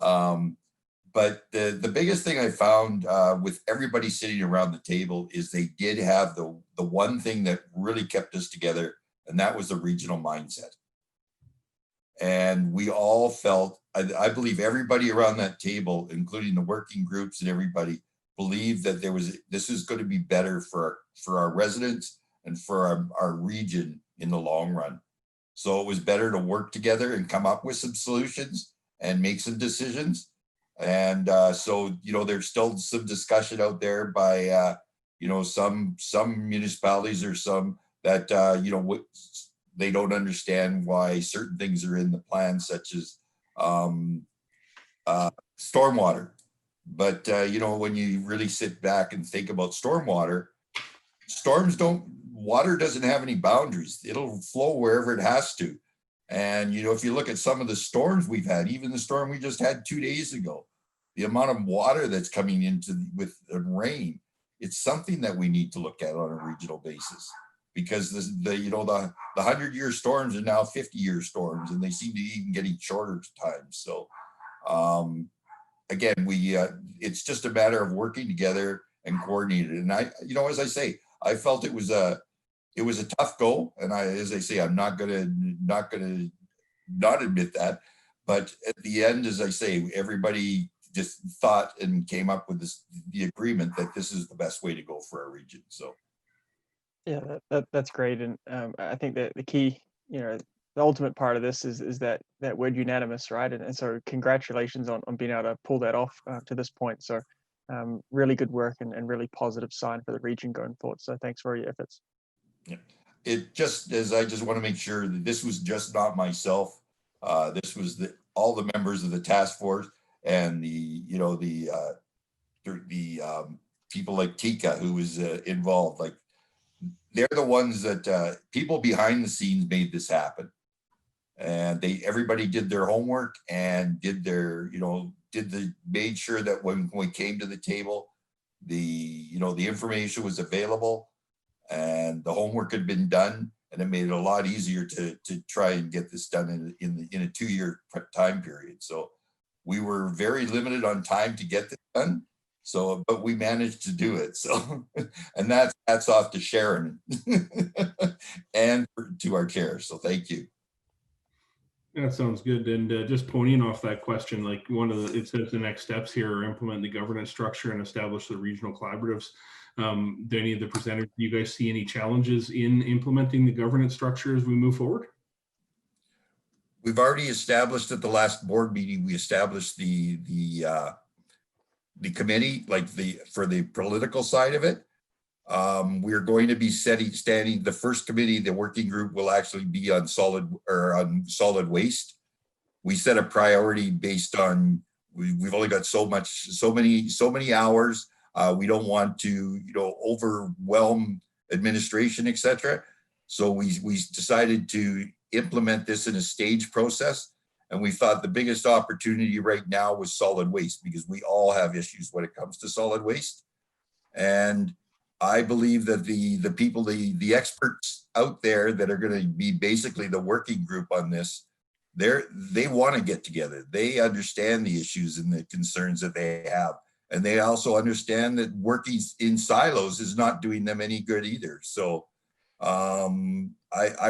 But the biggest thing I found with everybody sitting around the table is they did have the one thing that really kept us together, and that was the regional mindset. And we all felt, I believe everybody around that table, including the working groups and everybody, believed that this is going to be better for our residents and for our region in the long run. So it was better to work together and come up with some solutions and make some decisions. And so, there's still some discussion out there by, some municipalities or some that, they don't understand why certain things are in the plan, such as stormwater. But, when you really sit back and think about stormwater, water doesn't have any boundaries. It'll flow wherever it has to. And, if you look at some of the storms we've had, even the storm we just had 2 days ago, the amount of water that's coming with the rain, it's something that we need to look at on a regional basis, because the 100-year storms are now 50-year storms, and they seem to be even getting shorter times. So, again, it's just a matter of working together and coordinated. And as I say, I felt it was a tough go, and as I say, I'm not gonna not admit that, but at the end, as I say, everybody just thought and came up with the agreement that this is the best way to go for our region. So yeah, that's great. And I think that the key, the ultimate part of this is that word unanimous, right? And so congratulations on being able to pull that off to this point. So really good work and really positive sign for the region going forward. So thanks for your efforts. Yeah. I just want to make sure that this was just not myself. This was all the members of the task force and the people like Tika who was involved. Like, they're the ones that people behind the scenes made this happen, and everybody did their homework and made sure that when we came to the table, the information was available and the homework had been done, and it made it a lot easier to try and get this done in a 2-year time period. So we were very limited on time to get this done. So, but we managed to do it. So, and that's off to Sharon and to our chair. So thank you. That sounds good. And just pointing off that question, like it says the next steps here are implement the governance structure and establish the regional collaboratives. Do any of the presenters, do you guys see any challenges in implementing the governance structure as we move forward? We've already established at the last board meeting, we established the committee, for the political side of it. We're going to be standing the first committee. The working group will actually be on solid waste. We set a priority based on we've only got so many hours. We don't want to overwhelm administration, etc. So we decided to implement this in a stage process. And we thought the biggest opportunity right now was solid waste, because we all have issues when it comes to solid waste. And I believe that the people, the experts out there that are going to be basically the working group on this, they want to get together. They understand the issues and the concerns that they have. And they also understand that working in silos is not doing them any good either. So I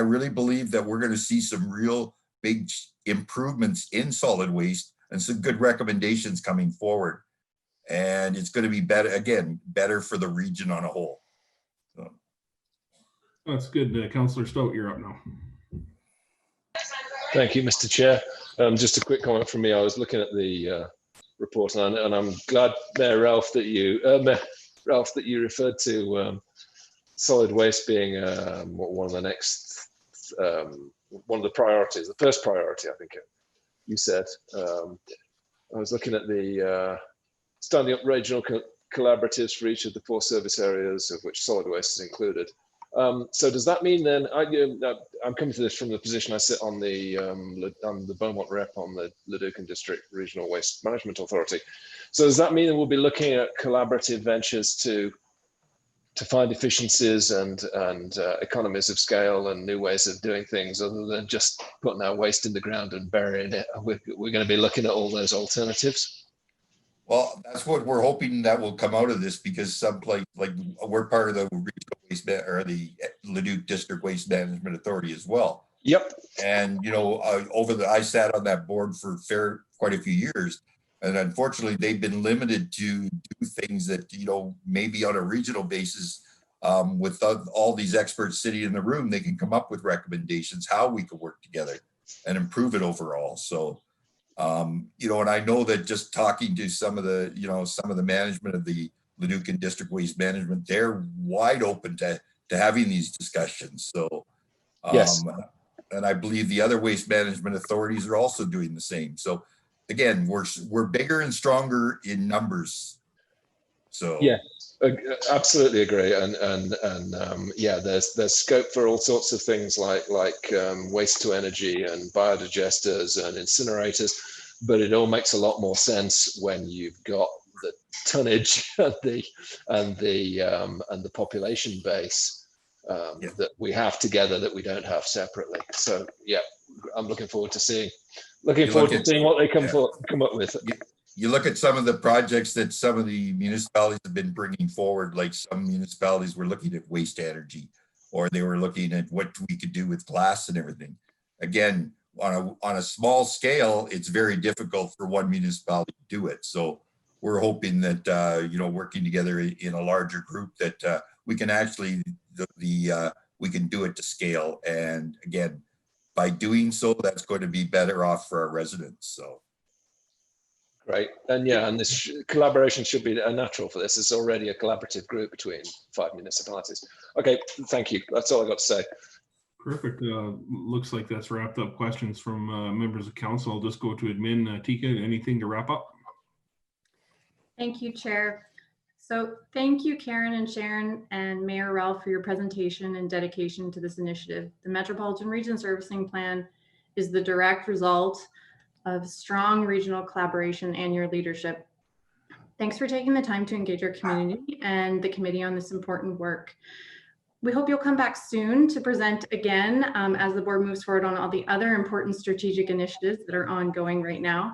really believe that we're going to see some real big improvements in solid waste and some good recommendations coming forward. And it's going to be better for the region on a whole. So. That's good. Councillor Stout, you're up now. Thank you, Mr. Chair. Just a quick comment from me. I was looking at the report, and I'm glad, Mayor Ralph, that you referred to solid waste being one of the next, one of the priorities, the first priority, I think you said. I was looking at the standing up regional collaboratives for each of the 4 service areas, of which solid waste is included. So does that mean then, I'm coming to this from the position I sit on the Beaumont rep on the Leduc District Regional Waste Management Authority. So does that mean that we'll be looking at collaborative ventures to find efficiencies and economies of scale and new ways of doing things other than just putting our waste in the ground and burying it? We're going to be looking at all those alternatives. Well, that's what we're hoping that will come out of this, because someplace like we're part of the regional waste or the Leduc District Waste Management Authority as well. Yep. And you know, I sat on that board for quite a few years, and unfortunately, they've been limited to do things that, you know, maybe on a regional basis, with all these experts sitting in the room, they can come up with recommendations how we could work together and improve it overall. So. You know, and I know that just talking to some of the management of the Leduc and District Waste Management, they're wide open to having these discussions. So, yes. And I believe the other waste management authorities are also doing the same. So, again, we're bigger and stronger in numbers. So yeah, absolutely agree. And yeah, there's scope for all sorts of things like waste to energy and biodigesters and incinerators, but it all makes a lot more sense when you've got the tonnage and the population base that we have together that we don't have separately. So yeah, I'm looking forward to seeing what they come up with. You look at some of the projects that some of the municipalities have been bringing forward, like some municipalities were looking at waste energy, or they were looking at what we could do with glass and everything. Again, on a small scale, it's very difficult for one municipality to do it. So we're hoping that, you know, working together in a larger group that we can actually, we can do it to scale. And again, by doing so, that's going to be better off for our residents. So. Right. And yeah, and this collaboration should be a natural for this. It's already a collaborative group between 5 municipalities. Okay, thank you. That's all I got to say. Perfect. Looks like that's wrapped up questions from members of council. I'll just go to admin. Tika, anything to wrap up? Thank you, Chair. So thank you, Karen and Sharon and Mayor Ralph, for your presentation and dedication to this initiative. The Metropolitan Region Servicing Plan is the direct result of strong regional collaboration and your leadership. Thanks for taking the time to engage our community and the committee on this important work. We hope you'll come back soon to present again as the board moves forward on all the other important strategic initiatives that are ongoing right now.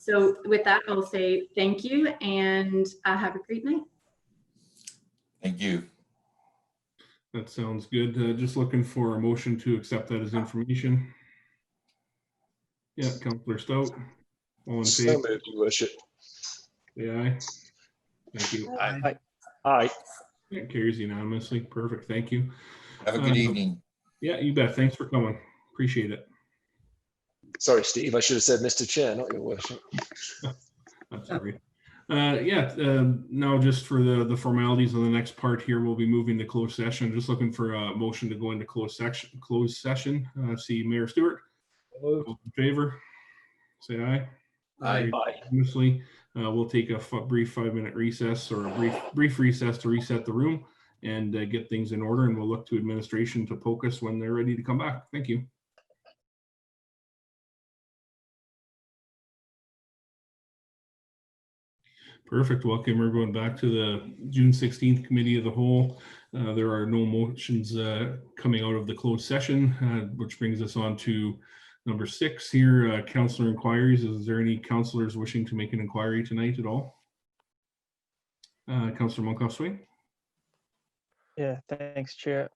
So with that, I'll say thank you and have a great night. Thank you. That sounds good. Just looking for a motion to accept that as information. Yeah, Councillor Stout. All in favor? So moved, Your Worship. Say aye. Thank you. Aye. Aye. Yeah, carries unanimously. Perfect. Thank you. Have a good evening. Yeah, you bet. Thanks for coming. Appreciate it. Sorry, Steve. I should have said Mr. Chair, not Your Worship. I'm sorry. Now just for the formalities of the next part here, we'll be moving to closed session. Just looking for a motion to go into closed session. See Mayor Stewart. All in favor? Say aye. Aye. Aye. We'll take a brief 5-minute recess, or a brief recess to reset the room and get things in order, and we'll look to administration to poke us when they're ready to come back. Thank you. Perfect. Welcome everyone back to the June 16th Committee of the Whole. There are no motions coming out of the closed session, which brings us on to number 6 here, councillor inquiries. Is there any councillors wishing to make an inquiry tonight at all? Councillor Monkoff-Swing. Yeah, thanks, Chair.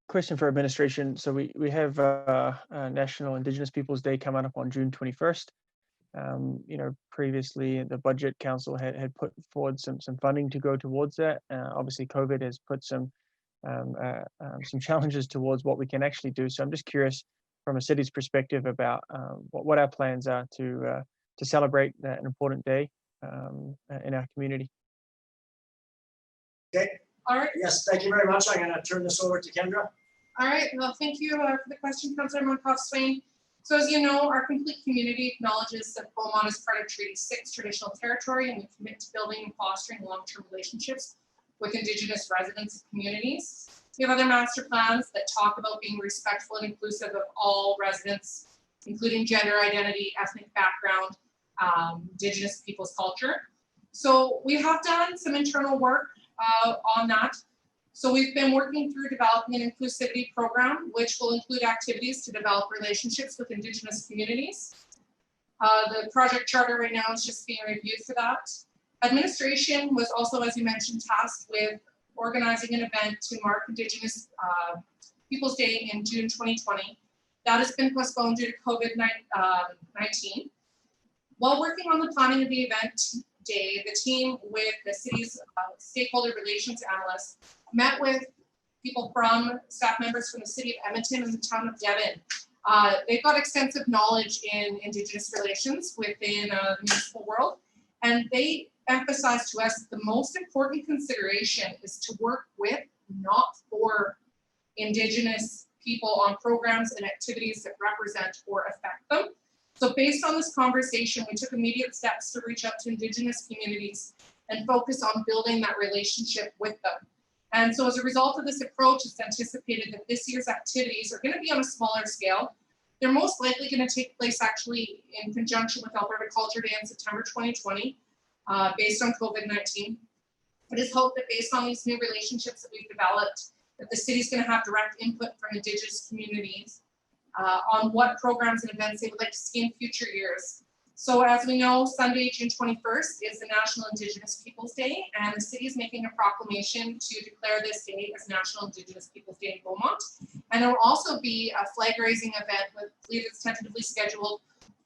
Question for administration. So we have National Indigenous Peoples Day coming up on June 21st. You know, previously the Budget Council had put forward some funding to go towards that. Obviously, COVID has put some challenges towards what we can actually do. So I'm just curious, from a city's perspective, about what our plans are to celebrate an important day in our community. Okay. All right. Yes, thank you very much. I'm going to turn this over to Kendra. All right. Well, thank you for the question, Councillor Monkoff-Swing. So as you know, our complete community acknowledges that Beaumont is part of Treaty 6 traditional territory, and we commit to building and fostering long-term relationships with Indigenous residents and communities. We have other master plans that talk about being respectful and inclusive of all residents, including gender identity, ethnic background, Indigenous people's culture. So we have done some internal work on that. So we've been working through developing an inclusivity program, which will include activities to develop relationships with Indigenous communities. The project charter right now is just being reviewed for that. Administration was also, as you mentioned, tasked with organizing an event to mark Indigenous Peoples' Day in June 2020. That has been postponed due to COVID-19. While working on the planning of the event day, the team with the city's stakeholder relations analysts met with staff members from the city of Edmonton and the town of Devon. They've got extensive knowledge in Indigenous relations within the municipal world, and they emphasized to us that the most important consideration is to work with, not for, Indigenous people on programs and activities that represent or affect them. So based on this conversation, we took immediate steps to reach out to Indigenous communities and focus on building that relationship with them. And so as a result of this approach, it's anticipated that this year's activities are going to be on a smaller scale. They're most likely going to take place actually in conjunction with Alberta Culture Day in September 2020, based on COVID-19. It is hoped that based on these new relationships that we've developed, that the city's going to have direct input from Indigenous communities on what programs and events they would like to see in future years. So as we know, Sunday, June 21st is the National Indigenous Peoples' Day, and the city is making a proclamation to declare this day as National Indigenous Peoples' Day in Beaumont. And there will also be a flag raising event with, I believe it's tentatively scheduled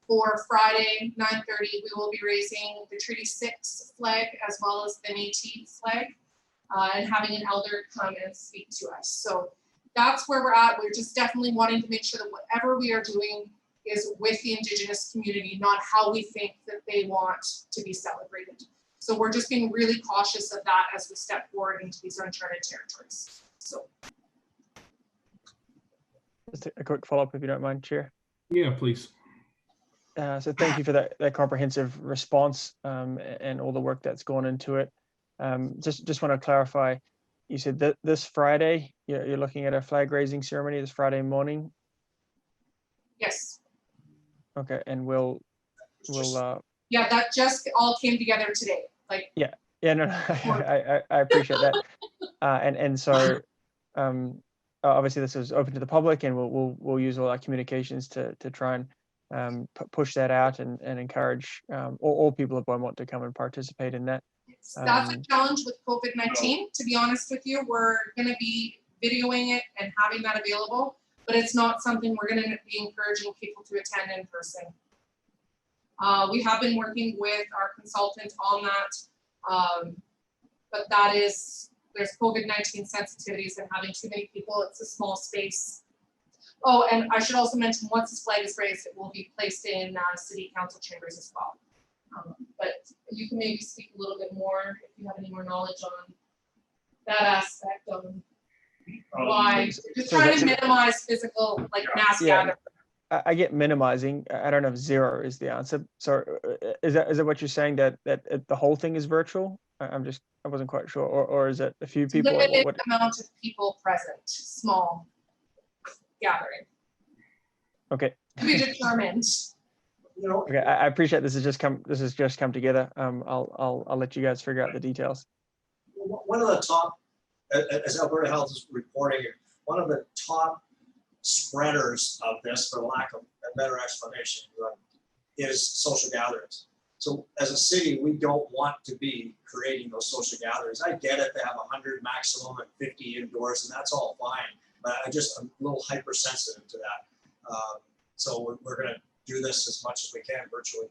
for Friday, 9:30. We will be raising the Treaty 6 flag as well as the Métis flag, and having an elder come and speak to us. So that's where we're at. We're just definitely wanting to make sure that whatever we are doing is with the Indigenous community, not how we think that they want to be celebrated. So we're just being really cautious of that as we step forward into these uncharted territories. So. Just a quick follow-up, if you don't mind, Chair. Yeah, please. So thank you for that comprehensive response and all the work that's gone into it. Just want to clarify, you said that this Friday, you're looking at a flag raising ceremony this Friday morning? Yes. Okay, and we'll yeah, that just all came together today. Like yeah, no, I appreciate that. And so obviously this is open to the public, and we'll use all our communications to try and push that out and encourage all people of Beaumont to come and participate in that. That's a challenge with COVID-19. To be honest with you, we're going to be videoing it and having that available, but it's not something we're going to be encouraging people to attend in person. We have been working with our consultant on that, but that is, there's COVID-19 sensitivities and having too many people, it's a small space. Oh, and I should also mention, once this flag is raised, it will be placed in city council chambers as well. But you can maybe speak a little bit more if you have any more knowledge on that aspect of why. Just trying to minimize physical, like mass gathering. I get minimizing. I don't know if 0 is the answer. So is that what you're saying, that the whole thing is virtual? I wasn't quite sure. Or is it a few people? Limited amount of people present, small gathering. Okay. To be determined. Okay, I appreciate this has just come together. I'll let you guys figure out the details. One of the top, as Alberta Health is reporting, one of the top spreaders of this, for lack of a better explanation, is social gatherings. So as a city, we don't want to be creating those social gatherings. I get it, they have 100 maximum and 50 indoors, and that's all fine. But I'm a little hypersensitive to that. So we're going to do this as much as we can virtually.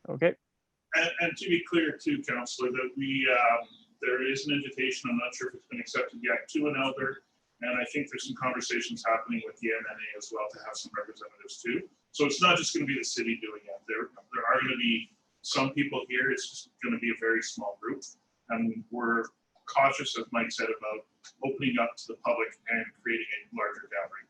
Okay. And to be clear too, Councillor, that there is an invitation, I'm not sure if it's been accepted yet, to an elder. And I think there's some conversations happening with the NNA as well to have some representatives too. So it's not just going to be the city doing it. There are going to be some people here. It's just going to be a very small group. And we're cautious, as Mike said, about opening up to the public and creating a larger gathering.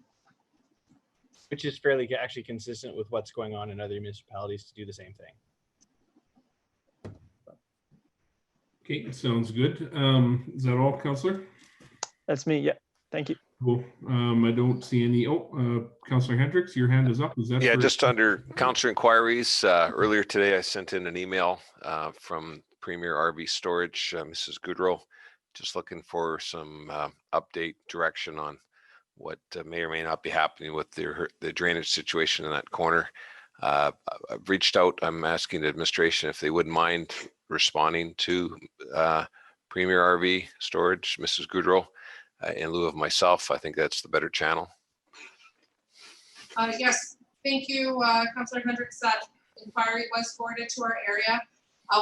which is fairly actually consistent with what's going on in other municipalities to do the same thing. Okay, sounds good. Is that all, Councillor? That's me. Yeah. Thank you. Cool. I don't see any. Councillor Hendricks, your hand is up. Is that? Yeah, for- just under councillor inquiries. Earlier today, I sent in an email from Premier RV Storage, Mrs. Goodrow, just looking for some update direction on what may or may not be happening with the drainage situation in that corner. I've reached out. I'm asking the administration if they wouldn't mind responding to Premier RV Storage, Mrs. Goodrow, in lieu of myself. I think that's the better channel. Yes, thank you, Councillor Hendricks. That inquiry was forwarded to our area.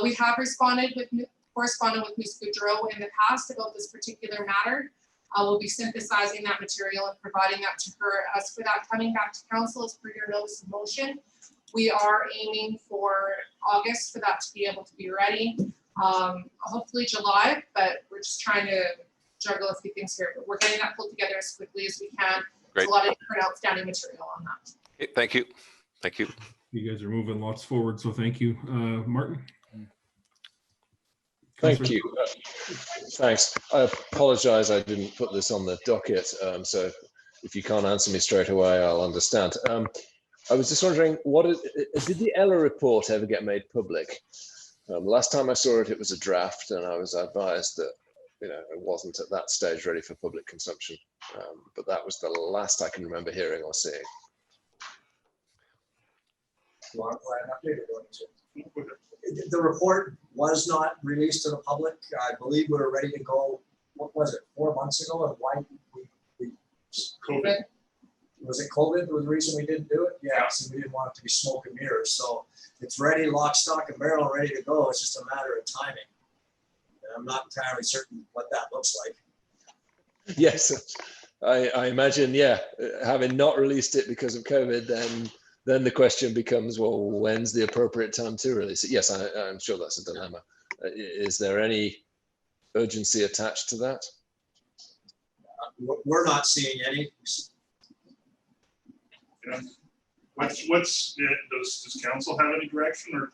We have corresponded with Ms. Goudreau in the past about this particular matter. We'll be synthesizing that material and providing that to her. As for that coming back to council as per your notice of motion, we are aiming for August for that to be able to be ready. Hopefully July, but we're just trying to juggle a few things here. But we're getting that pulled together as quickly as we can. Great. There's a lot of different outstanding material on that. Okay, thank you. Thank you. You guys are moving lots forward, so thank you. Martin? Thank Councillor? you. Thanks. I apologize I didn't put this on the docket, so if you can't answer me straight away, I'll understand. I was just wondering, did the Ella report ever get made public? Last time I saw it, it was a draft, and I was advised that it wasn't at that stage ready for public consumption. But that was the last I can remember hearing or seeing. The report was not released to the public. I believe we were ready to go. What was it, 4 months ago? And why we COVID. Was it COVID was the reason we didn't do it? Yeah, so we didn't want it to be smoke and mirrors. So it's ready, lock, stock, and barrel, ready to go. It's just a matter of timing. And I'm not entirely certain what that looks like. Yes, I imagine, yeah, having not released it because of COVID, then the question becomes, well, when's the appropriate time to release it? Yes, I'm sure that's a dilemma. Is there any urgency attached to that? We're not seeing any. Yeah. Does council have any direction, or?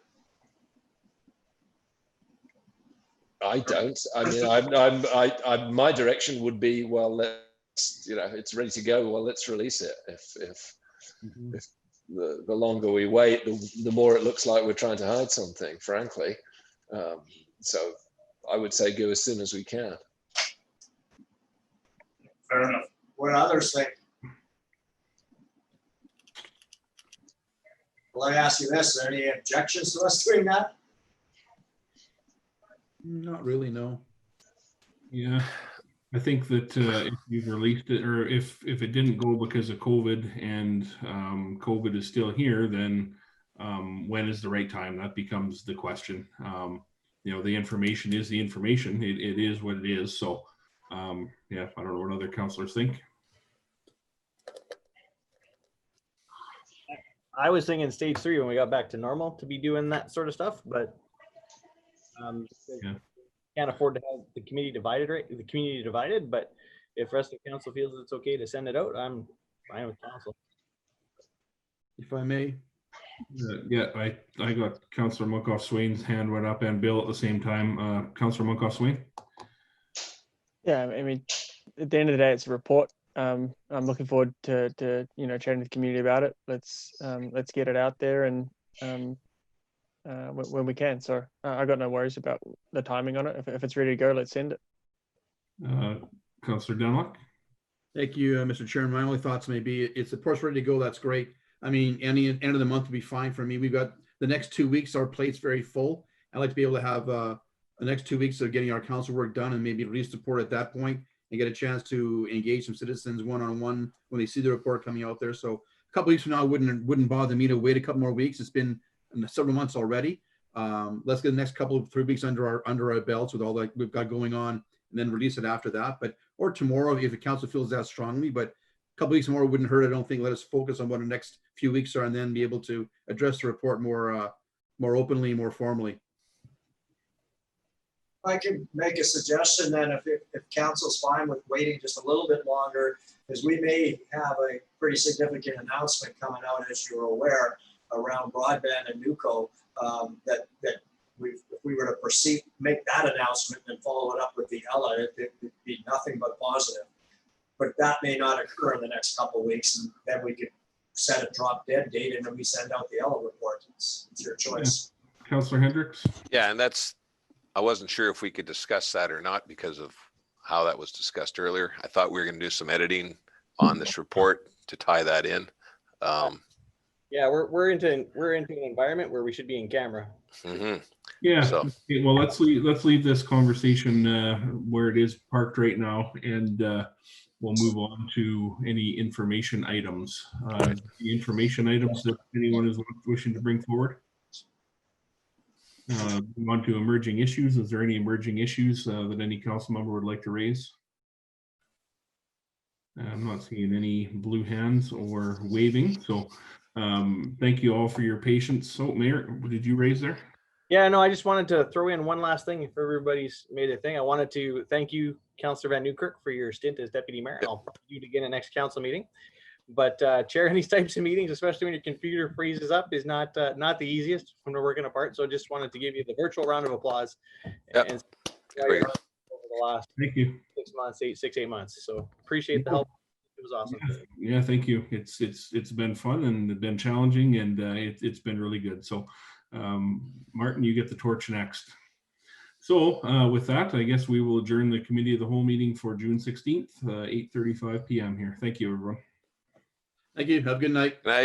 I don't. I mean, my direction would be, well, let's, it's ready to go. Well, let's release it. If the longer we wait, the more it looks like we're trying to hide something, frankly. So I would say go as soon as we can. Fair enough. What others think? Well, let me ask you this: are there any objections to us doing that? Not really, no. Yeah, I think that if you've released it, or if it didn't go because of COVID and COVID is still here, then when is the right time? That becomes the question. The information is the information. It is what it is. So yeah, I don't know what other councillors think. I was thinking stage 3 when we got back to normal to be doing that sort of stuff, but Yeah. can't afford to have the community divided, but if rest of the council feels it's okay to send it out, I'm fine with council. If I may. Yeah, I got Councillor Munkoff Swain's hand went up and Bill at the same time. Councillor Munkoff Swain. Yeah, I mean, at the end of the day, it's a report. I'm looking forward to chatting to the community about it. Let's get it out there and when we can. So I got no worries about the timing on it. If it's ready to go, let's send it. Councillor Dunlop. Thank you, Mr. Chairman. My only thoughts may be it's of course ready to go. That's great. I mean, any end of the month would be fine for me. We've got the next 2 weeks. Our plate's very full. I'd like to be able to have the next 2 weeks of getting our council work done and maybe release support at that point and get a chance to engage some citizens one-on-one when they see the report coming out there. So a couple weeks from now, wouldn't bother me to wait a couple more weeks. It's been several months already. Let's get the next 3 weeks under our belts with all that we've got going on, and then release it after that. Or tomorrow if the council feels that strongly. But a couple weeks more wouldn't hurt. I don't think. Let us focus on what the next few weeks are, and then be able to address the report more openly, more formally. I can make a suggestion then, if council's fine with waiting just a little bit longer, is we may have a pretty significant announcement coming out, as you're aware, around broadband and NUCO, that if we were to proceed, make that announcement and follow it up with the Ella, it'd be nothing but positive. But that may not occur in the next couple of weeks, and then we could set a drop dead date and then we send out the Ella report. It's your choice. Yeah. Councillor Hendricks? Yeah, and I wasn't sure if we could discuss that or not because of how that was discussed earlier. I thought we were going to do some editing on this report to tie that in. Yeah, we're into an environment where we should be in camera. Mm-hmm. Yeah. So. Okay, well, let's leave this conversation where it is parked right now, and we'll move on to any information items. The information items that anyone is wishing to bring forward. Move on to emerging issues. Is there any emerging issues that any council member would like to raise? I'm not seeing any blue hands or waving, so thank you all for your patience. So, Mayor, what did you raise there? Yeah, no, I just wanted to throw in one last thing. If everybody's made a thing, I wanted to thank you, Councillor Van Newkirk, for your stint as deputy mayor. I'll probably do it again at next council meeting. But chair these types of meetings, especially when your computer freezes up, is not the easiest when we're working apart. So I just wanted to give you the virtual round of applause. Yep. And over the last Thank you. 6 months, 8 months. So appreciate the help. It was awesome. Yeah, thank you. It's been fun and been challenging, and it's been really good. So, Martin, you get the torch next. So with that, I guess we will adjourn the committee of the whole meeting for June 16th, 8:35 p.m. here. Thank you, everyone. Thank you. Have a good night. Good night.